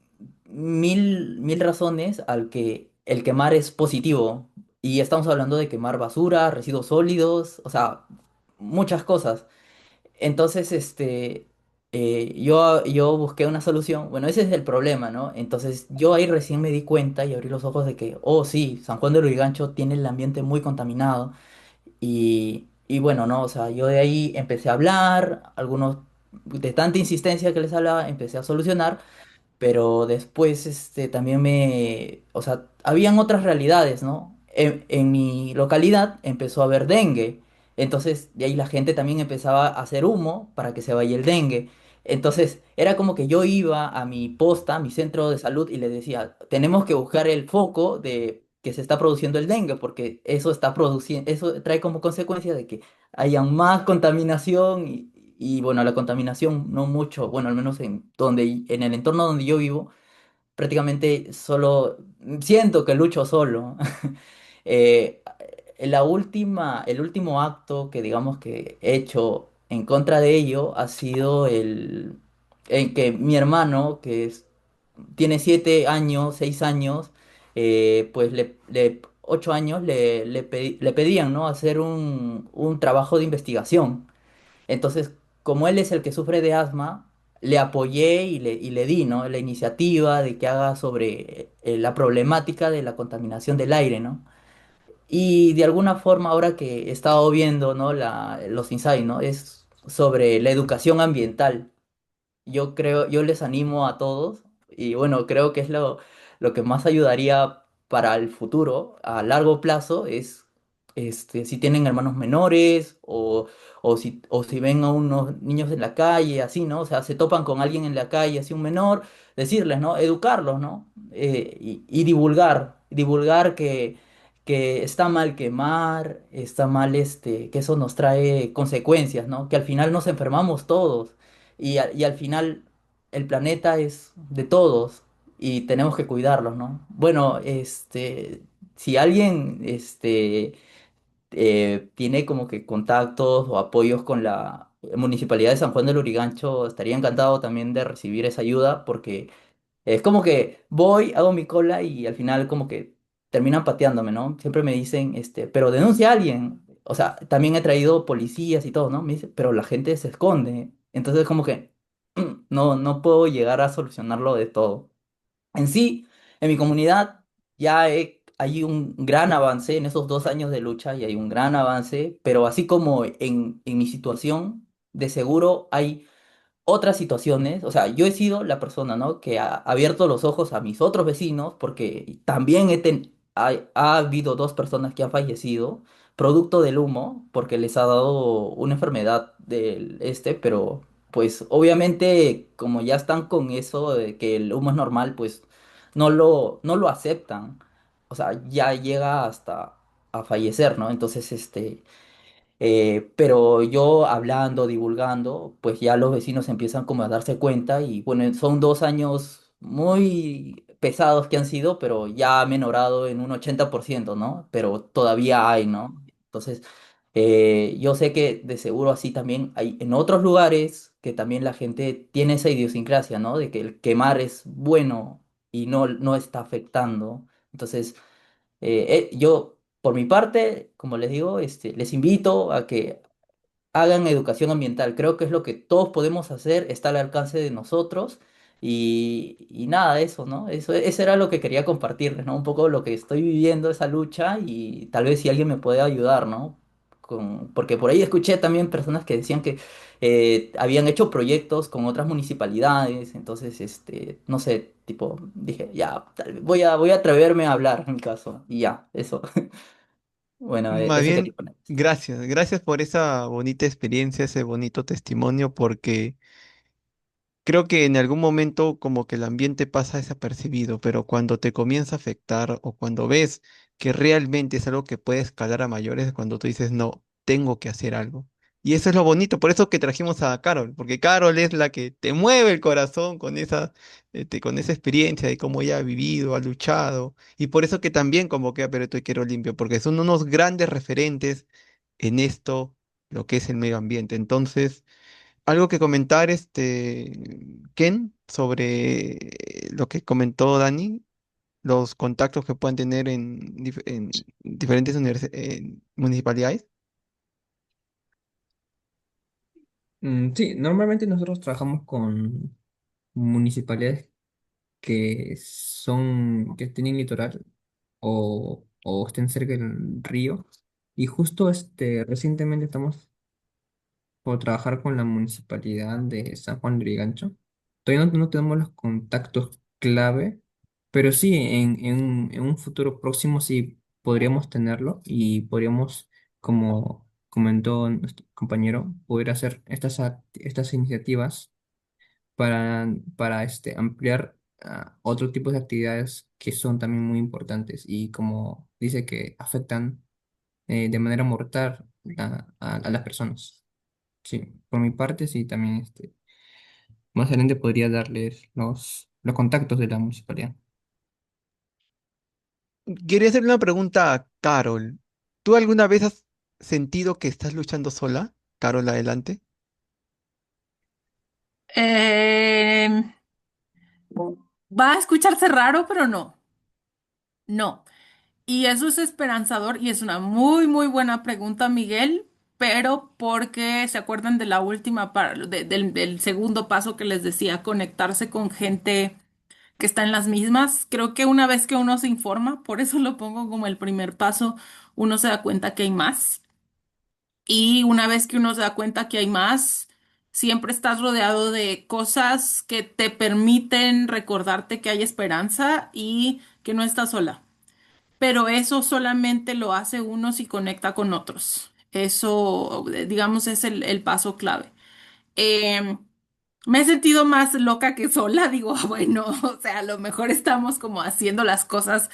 mil razones al que el quemar es positivo. Y estamos hablando de quemar basura, residuos sólidos, o sea, muchas cosas. Entonces, yo busqué una solución. Bueno, ese es el problema, ¿no? Entonces, yo ahí recién me di cuenta y abrí los ojos de que, oh, sí, San Juan de Lurigancho tiene el ambiente muy contaminado. Y bueno, no, o sea, yo de ahí empecé a hablar, algunos de tanta insistencia que les hablaba, empecé a solucionar, pero después también o sea, habían otras realidades, ¿no? En mi localidad empezó a haber dengue, Entonces, de ahí la gente también empezaba a hacer humo para que se vaya el dengue. Entonces, era como que yo iba a mi posta, a mi centro de salud, y le decía, tenemos que buscar el foco de que se está produciendo el dengue, porque eso está produciendo, eso trae como consecuencia de que haya más contaminación y bueno, la contaminación no mucho, bueno, al menos en el entorno donde yo vivo, prácticamente solo siento que lucho solo. Eh, el último acto que digamos que he hecho en contra de ello ha sido en que mi hermano, tiene 7 años, 6 años, pues 8 años le pedían, ¿no? Hacer un trabajo de investigación. Entonces, como él es el que sufre de asma, le apoyé y le di, ¿no? La iniciativa de que haga sobre la problemática de la contaminación del aire, ¿no? Y de alguna forma, ahora que he estado viendo, ¿no? Los insights, ¿no? Es sobre la educación ambiental. Yo creo, yo les animo a todos y bueno, creo que es lo que más ayudaría para el futuro a largo plazo es si tienen hermanos menores o si ven a unos niños en la calle, así, ¿no? O sea, se topan con alguien en la calle, así un menor, decirles, ¿no? Educarlos, ¿no? Y divulgar que está mal quemar, está mal que eso nos trae consecuencias, ¿no? Que al final nos enfermamos todos y al final el planeta es de todos y tenemos que cuidarlos, ¿no? Bueno, si alguien tiene como que contactos o apoyos con la Municipalidad de San Juan del Urigancho, estaría encantado también de recibir esa ayuda porque es como que voy, hago mi cola y al final como que terminan pateándome, ¿no? Siempre me dicen, pero denuncia a alguien. O sea, también he traído policías y todo, ¿no? Me dice, pero la gente se esconde. Entonces como que no puedo llegar a solucionarlo de todo. En sí, en mi comunidad hay un gran avance en esos 2 años de lucha y hay un gran avance, pero así como en mi situación, de seguro hay otras situaciones, o sea, yo he sido la persona, ¿no? Que ha abierto los ojos a mis otros vecinos porque también ha habido 2 personas que han fallecido producto del humo porque les ha dado una enfermedad pero pues obviamente como ya están con eso de que el humo es normal, pues no lo aceptan, o sea, ya llega hasta a fallecer, ¿no? Entonces, pero yo hablando, divulgando, pues ya los vecinos empiezan como a darse cuenta y bueno, son 2 años muy pesados que han sido, pero ya ha menorado en un 80%, ¿no? Pero todavía hay, ¿no? Entonces, yo sé que de seguro así también hay en otros lugares que también la gente tiene esa idiosincrasia, ¿no? De que el quemar es bueno y no está afectando. Entonces, yo, por mi parte, como les digo, les invito a que hagan educación ambiental. Creo que es lo que todos podemos hacer, está al alcance de nosotros. Y nada, eso, ¿no? Eso era lo que quería compartirles, ¿no? Un poco lo que estoy viviendo, esa lucha, y tal vez si alguien me puede ayudar, ¿no? Porque por ahí escuché también personas que decían que habían hecho proyectos con otras municipalidades, entonces, no sé, tipo, dije, ya, tal vez voy a atreverme a hablar en mi caso, y ya, eso. Bueno, Más eso quería bien, poner. gracias por esa bonita experiencia, ese bonito testimonio, porque creo que en algún momento como que el ambiente pasa desapercibido, pero cuando te comienza a afectar o cuando ves que realmente es algo que puede escalar a mayores, es cuando tú dices, no, tengo que hacer algo. Y eso es lo bonito, por eso que trajimos a Carol, porque Carol es la que te mueve el corazón con esa experiencia de cómo ella ha vivido, ha luchado, y por eso que también convoqué a Perito y Quiero Limpio, porque son unos grandes referentes en esto, lo que es el medio ambiente. Entonces... Algo que comentar, Ken, sobre lo que comentó Dani, los contactos que puedan tener en diferentes municipalidades. Sí, normalmente nosotros trabajamos con municipalidades que tienen litoral o estén cerca del río. Y justo recientemente estamos por trabajar con la municipalidad de San Juan de Lurigancho. Todavía no tenemos los contactos clave, pero sí, en un futuro próximo sí podríamos tenerlo y podríamos como comentó nuestro compañero, poder hacer estas iniciativas para ampliar otro tipo de actividades que son también muy importantes y como dice que afectan de manera mortal a las personas. Sí, por mi parte, sí, también más adelante podría darles los contactos de la municipalidad. Quería hacer una pregunta a Carol. ¿Tú alguna vez has sentido que estás luchando sola? Carol, adelante. Eh, Va a escucharse raro, pero no, no. Y eso es esperanzador y es una muy, muy buena pregunta, Miguel, pero porque se acuerdan de la última del segundo paso que les decía, conectarse con gente que está en las mismas. Creo que una vez que uno se informa, por eso lo pongo como el primer paso, uno se da cuenta que hay más. Y una vez que uno se da cuenta que hay más, siempre estás rodeado de cosas que te permiten recordarte que hay esperanza y que no estás sola. Pero eso solamente lo hace uno si conecta con otros. Eso, digamos, es el paso clave. Em, Me he sentido más loca que sola, digo, bueno, o sea, a lo mejor estamos como haciendo las cosas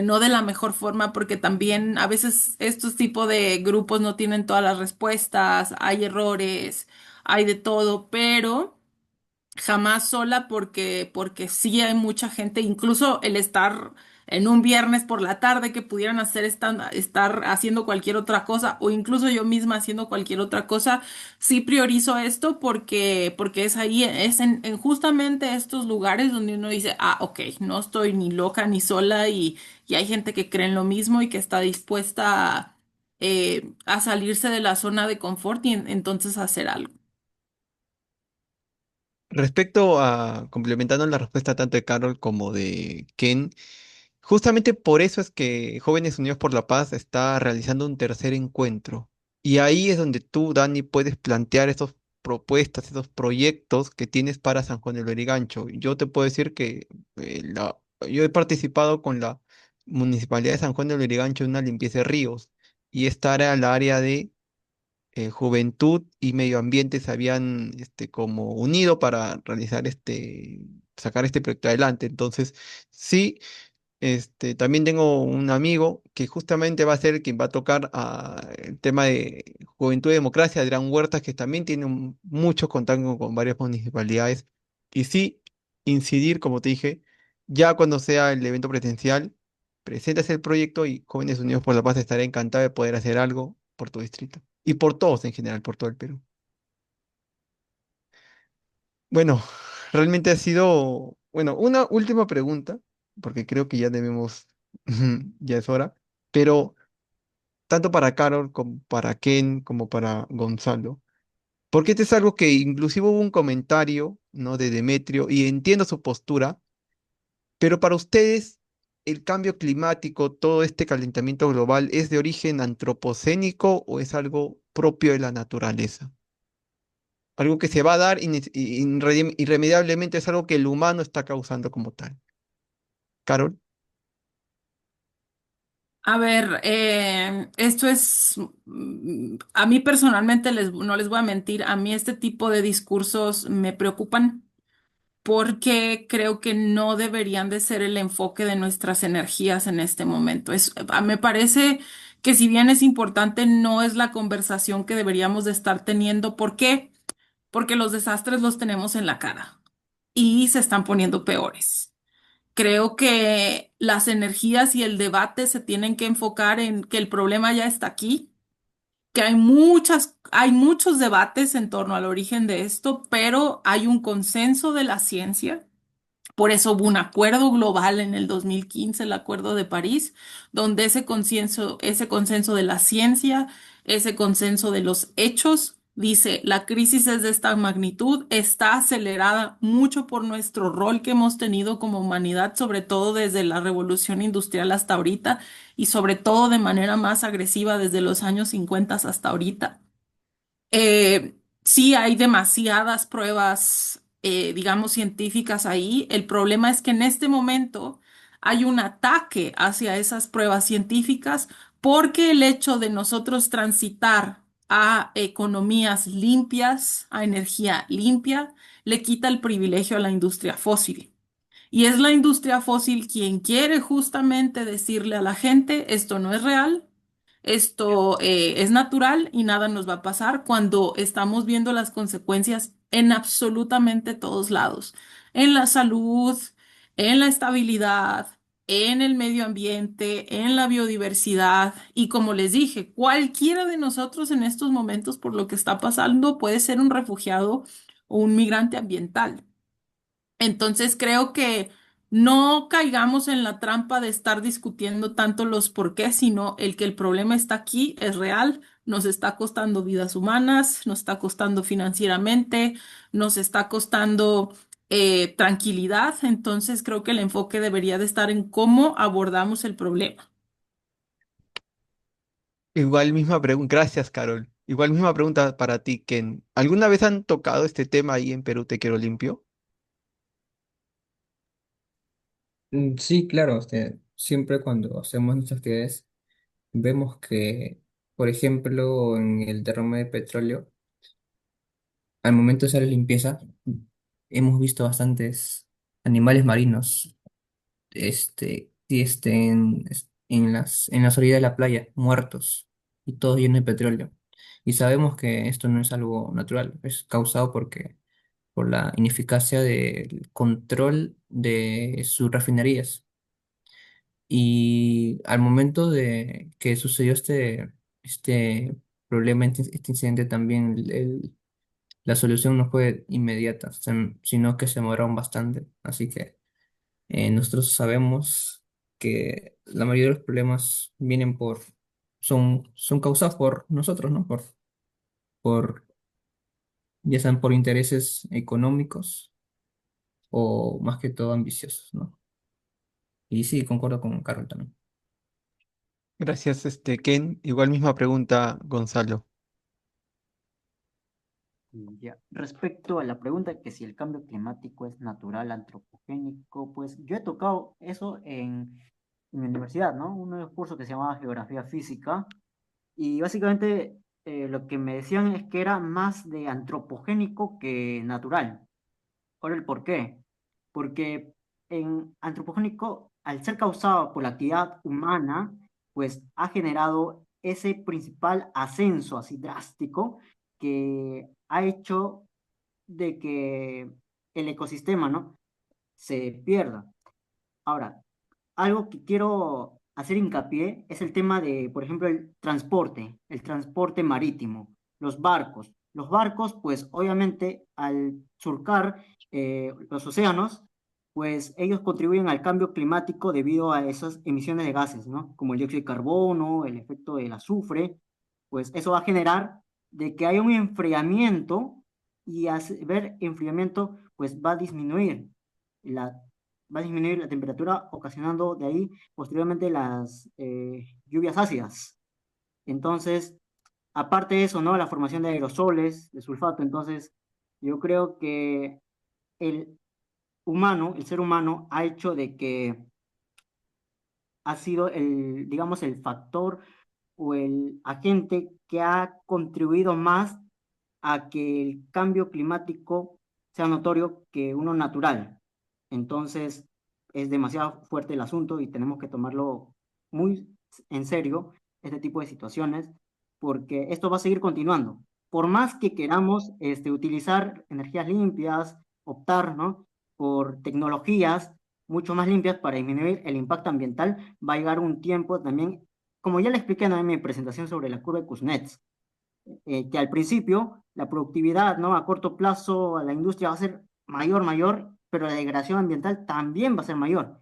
no de la mejor forma, porque también a veces estos tipos de grupos no tienen todas las respuestas, hay errores, hay de todo, pero jamás sola porque sí hay mucha gente, incluso el estar en un viernes por la tarde que pudieran estar haciendo cualquier otra cosa o incluso yo misma haciendo cualquier otra cosa, sí priorizo esto porque es ahí, es en justamente estos lugares donde uno dice, ah, ok, no estoy ni loca ni sola y hay gente que cree en lo mismo y que está dispuesta a salirse de la zona de confort y entonces hacer algo. Respecto a, complementando la respuesta tanto de Carol como de Ken, justamente por eso es que Jóvenes Unidos por la Paz está realizando un tercer encuentro. Y ahí es donde tú, Dani, puedes plantear esas propuestas, esos proyectos que tienes para San Juan del Lurigancho. Yo te puedo decir que yo he participado con la Municipalidad de San Juan del Lurigancho en una limpieza de ríos y esta era la área de Juventud y Medio Ambiente se habían como unido para realizar sacar este proyecto adelante. Entonces, sí. También tengo un amigo que justamente va a ser quien va a tocar el tema de Juventud y Democracia, Adrián Huertas, que también tiene muchos contactos con varias municipalidades. Y sí, incidir, como te dije, ya cuando sea el evento presencial, presentas el proyecto y Jóvenes Unidos por la Paz estará encantado de poder hacer algo por tu distrito. Y por todos en general, por todo el Perú. Bueno, realmente ha sido, bueno, una última pregunta, porque creo que ya debemos, ya es hora, pero tanto para Carol como para Ken como para Gonzalo, porque este es algo que inclusive hubo un comentario, ¿no? De Demetrio, y entiendo su postura, pero para ustedes, ¿el cambio climático, todo este calentamiento global, es de origen antropocénico o es algo propio de la naturaleza? Algo que se va a dar irremediablemente, es algo que el humano está causando como tal. Carol, A ver, esto es, a mí personalmente no les voy a mentir, a mí este tipo de discursos me preocupan porque creo que no deberían de ser el enfoque de nuestras energías en este momento. Me parece que si bien es importante, no es la conversación que deberíamos de estar teniendo. ¿Por qué? Porque los desastres los tenemos en la cara y se están poniendo peores. Creo que las energías y el debate se tienen que enfocar en que el problema ya está aquí, que hay muchos debates en torno al origen de esto, pero hay un consenso de la ciencia. Por eso hubo un acuerdo global en el 2015, el Acuerdo de París, donde ese consenso de la ciencia, ese consenso de los hechos, dice, la crisis es de esta magnitud, está acelerada mucho por nuestro rol que hemos tenido como humanidad, sobre todo desde la revolución industrial hasta ahorita y sobre todo de manera más agresiva desde los años 50 hasta ahorita. Sí, hay demasiadas pruebas, digamos, científicas ahí. El problema es que en este momento hay un ataque hacia esas pruebas científicas porque el hecho de nosotros transitar a economías limpias, a energía limpia, le quita el privilegio a la industria fósil. Y es la industria fósil quien quiere justamente decirle a la gente, esto no es real, esto es natural y nada nos va a pasar cuando estamos viendo las consecuencias en absolutamente todos lados, en la salud, en la estabilidad, en el medio ambiente, en la biodiversidad y como les dije, cualquiera de nosotros en estos momentos por lo que está pasando puede ser un refugiado o un migrante ambiental. Entonces creo que no caigamos en la trampa de estar discutiendo tanto los por qué, sino el que el problema está aquí, es real, nos está costando vidas humanas, nos está costando financieramente, nos está costando tranquilidad. Entonces creo que el enfoque debería de estar en cómo abordamos el problema. Igual misma pregunta, gracias, Carol. Igual misma pregunta para ti, Ken. ¿Alguna vez han tocado este tema ahí en Perú Te Quiero Limpio? Sí, claro, siempre cuando hacemos nuestras actividades vemos que, por ejemplo, en el derrame de petróleo, al momento de hacer la limpieza, hemos visto bastantes animales marinos en las orillas de la playa, muertos y todos llenos de petróleo. Y sabemos que esto no es algo natural, es causado por la ineficacia del control de sus refinerías. Y al momento de que sucedió este problema, este incidente también, la solución no fue inmediata, sino que se demoraron bastante. Así que nosotros sabemos que la mayoría de los problemas son causados por nosotros, ¿no? Por, ya sean por intereses económicos o más que todo ambiciosos, ¿no? Y sí, concuerdo con Carol también. Gracias, Ken. Igual misma pregunta, Gonzalo. Ya. Respecto a la pregunta que si el cambio climático es natural, antropogénico, pues yo he tocado eso en mi universidad, ¿no? Uno de los cursos que se llamaba Geografía Física, y básicamente lo que me decían es que era más de antropogénico que natural. Ahora el por qué. Porque en antropogénico, al ser causado por la actividad humana, pues ha generado ese principal ascenso así drástico que ha hecho de que el ecosistema, ¿no? se pierda. Ahora, algo que quiero hacer hincapié es el tema de, por ejemplo, el transporte marítimo, los barcos. Los barcos, pues obviamente al surcar los océanos, pues ellos contribuyen al cambio climático debido a esas emisiones de gases, ¿no? Como el dióxido de carbono, el efecto del azufre, pues eso va a generar de que haya un enfriamiento y al ver enfriamiento, pues la va a disminuir la temperatura, ocasionando de ahí posteriormente las lluvias ácidas. Entonces, aparte de eso, ¿no? La formación de aerosoles, de sulfato. Entonces, yo creo que el el ser humano, ha hecho de que ha sido digamos, el factor o el agente que ha contribuido más a que el cambio climático sea notorio que uno natural. Entonces, es demasiado fuerte el asunto y tenemos que tomarlo muy en serio, este tipo de situaciones, porque esto va a seguir continuando. Por más que queramos utilizar energías limpias, optar, ¿no? por tecnologías mucho más limpias para disminuir el impacto ambiental, va a llegar un tiempo también, como ya le expliqué, ¿no? en mi presentación sobre la curva de Kuznets, que al principio la productividad, ¿no? a corto plazo a la industria va a ser mayor, pero la degradación ambiental también va a ser mayor.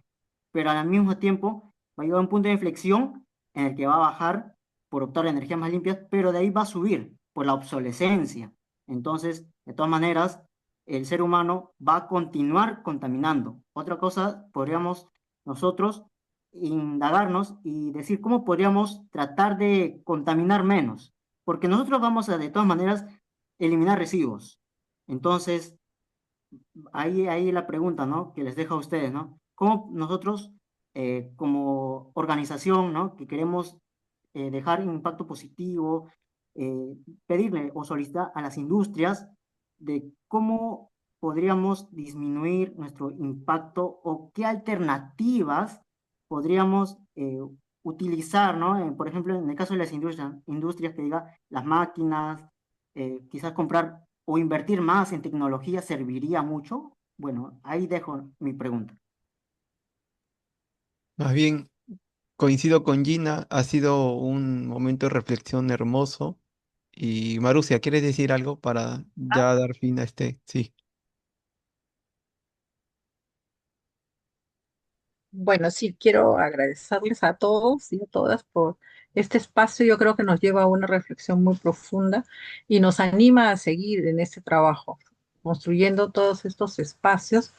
Pero al mismo tiempo va a llegar a un punto de inflexión en el que va a bajar por optar a energías más limpias, pero de ahí va a subir por la obsolescencia. Entonces, de todas maneras, el ser humano va a continuar contaminando. Otra cosa, podríamos nosotros indagarnos y decir cómo podríamos tratar de contaminar menos, porque nosotros vamos a de todas maneras eliminar residuos. Entonces, ahí la pregunta, ¿no? Que les dejo a ustedes, ¿no? ¿Cómo nosotros, como organización, ¿no? Que queremos dejar un impacto positivo, pedirle o solicitar a las industrias de cómo podríamos disminuir nuestro impacto o qué alternativas podríamos utilizar, ¿no? Por ejemplo, en el caso de las industrias que diga las máquinas, quizás comprar o invertir más en tecnología serviría mucho. Bueno, ahí dejo mi pregunta. Más bien, coincido con Gina, ha sido un momento de reflexión hermoso. Y Marusia, ¿quieres decir algo para ya dar fin a este? Sí. Bueno, sí, quiero agradecerles a todos y a todas por este espacio. Yo creo que nos lleva a una reflexión muy profunda y nos anima a seguir en este trabajo, construyendo todos estos espacios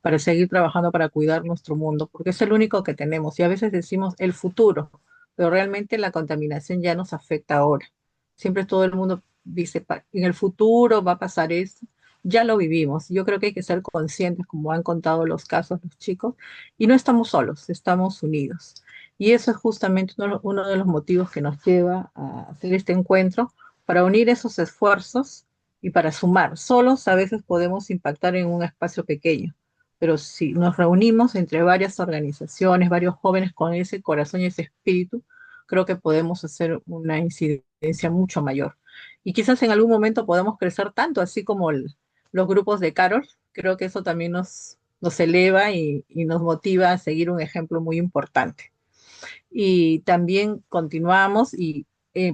para seguir trabajando para cuidar nuestro mundo, porque es el único que tenemos. Y a veces decimos el futuro, pero realmente la contaminación ya nos afecta ahora. Siempre todo el mundo dice, en el futuro va a pasar esto. Ya lo vivimos. Yo creo que hay que ser conscientes, como han contado los casos los chicos, y no estamos solos, estamos unidos. Y eso es justamente uno de los motivos que nos lleva a hacer este encuentro, para unir esos esfuerzos y para sumar. Solos a veces podemos impactar en un espacio pequeño, pero si nos reunimos entre varias organizaciones, varios jóvenes con ese corazón y ese espíritu, creo que podemos hacer una incidencia mucho mayor. Y quizás en algún momento podamos crecer tanto, así como los grupos de Carol. Creo que eso también nos eleva y nos motiva a seguir un ejemplo muy importante. Y también continuamos y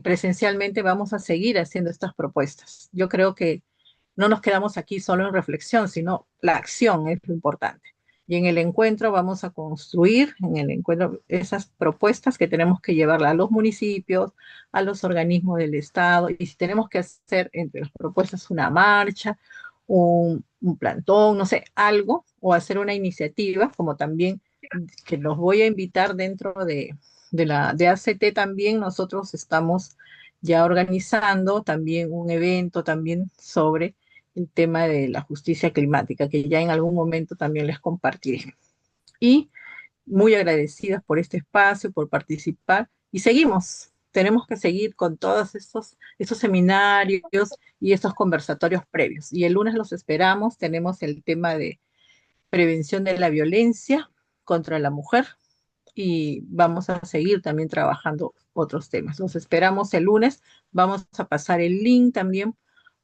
presencialmente vamos a seguir haciendo estas propuestas. Yo creo que no nos quedamos aquí solo en reflexión, sino la acción es lo importante. Y en el encuentro vamos a construir, en el encuentro, esas propuestas que tenemos que llevarla a los municipios, a los organismos del Estado, y si tenemos que hacer entre las propuestas una marcha, un plantón, no sé, algo, o hacer una iniciativa, como también que los voy a invitar dentro de ACT también. Nosotros estamos ya organizando también un evento también sobre el tema de la justicia climática, que ya en algún momento también les compartiré. Y muy agradecidas por este espacio, por participar, y seguimos. Tenemos que seguir con todos estos seminarios y estos conversatorios previos. Y el lunes los esperamos. Tenemos el tema de prevención de la violencia contra la mujer y vamos a seguir también trabajando otros temas. Los esperamos el lunes. Vamos a pasar el link también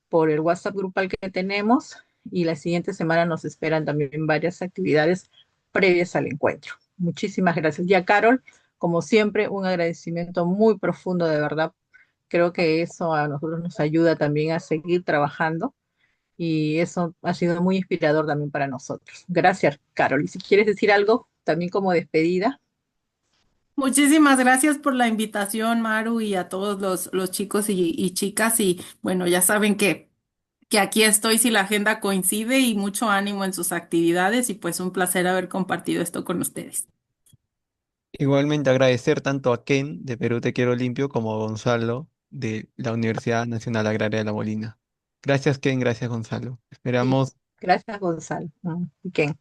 por el WhatsApp grupal que tenemos, y la siguiente semana nos esperan también varias actividades previas al encuentro. Muchísimas gracias. Y a Carol, como siempre, un agradecimiento muy profundo, de verdad. Creo que eso a nosotros nos ayuda también a seguir trabajando, y eso ha sido muy inspirador también para nosotros. Gracias, Carol. Y si quieres decir algo también como despedida. Muchísimas gracias por la invitación, Maru, y a todos los chicos y chicas. Y bueno, ya saben que aquí estoy si la agenda coincide, y mucho ánimo en sus actividades, y pues un placer haber compartido esto con ustedes. Igualmente agradecer tanto a Ken de Perú Te Quiero Limpio como a Gonzalo de la Universidad Nacional Agraria de La Molina. Gracias, Ken, gracias, Gonzalo. Sí, Esperamos gracias, Gonzalo. Y Ken.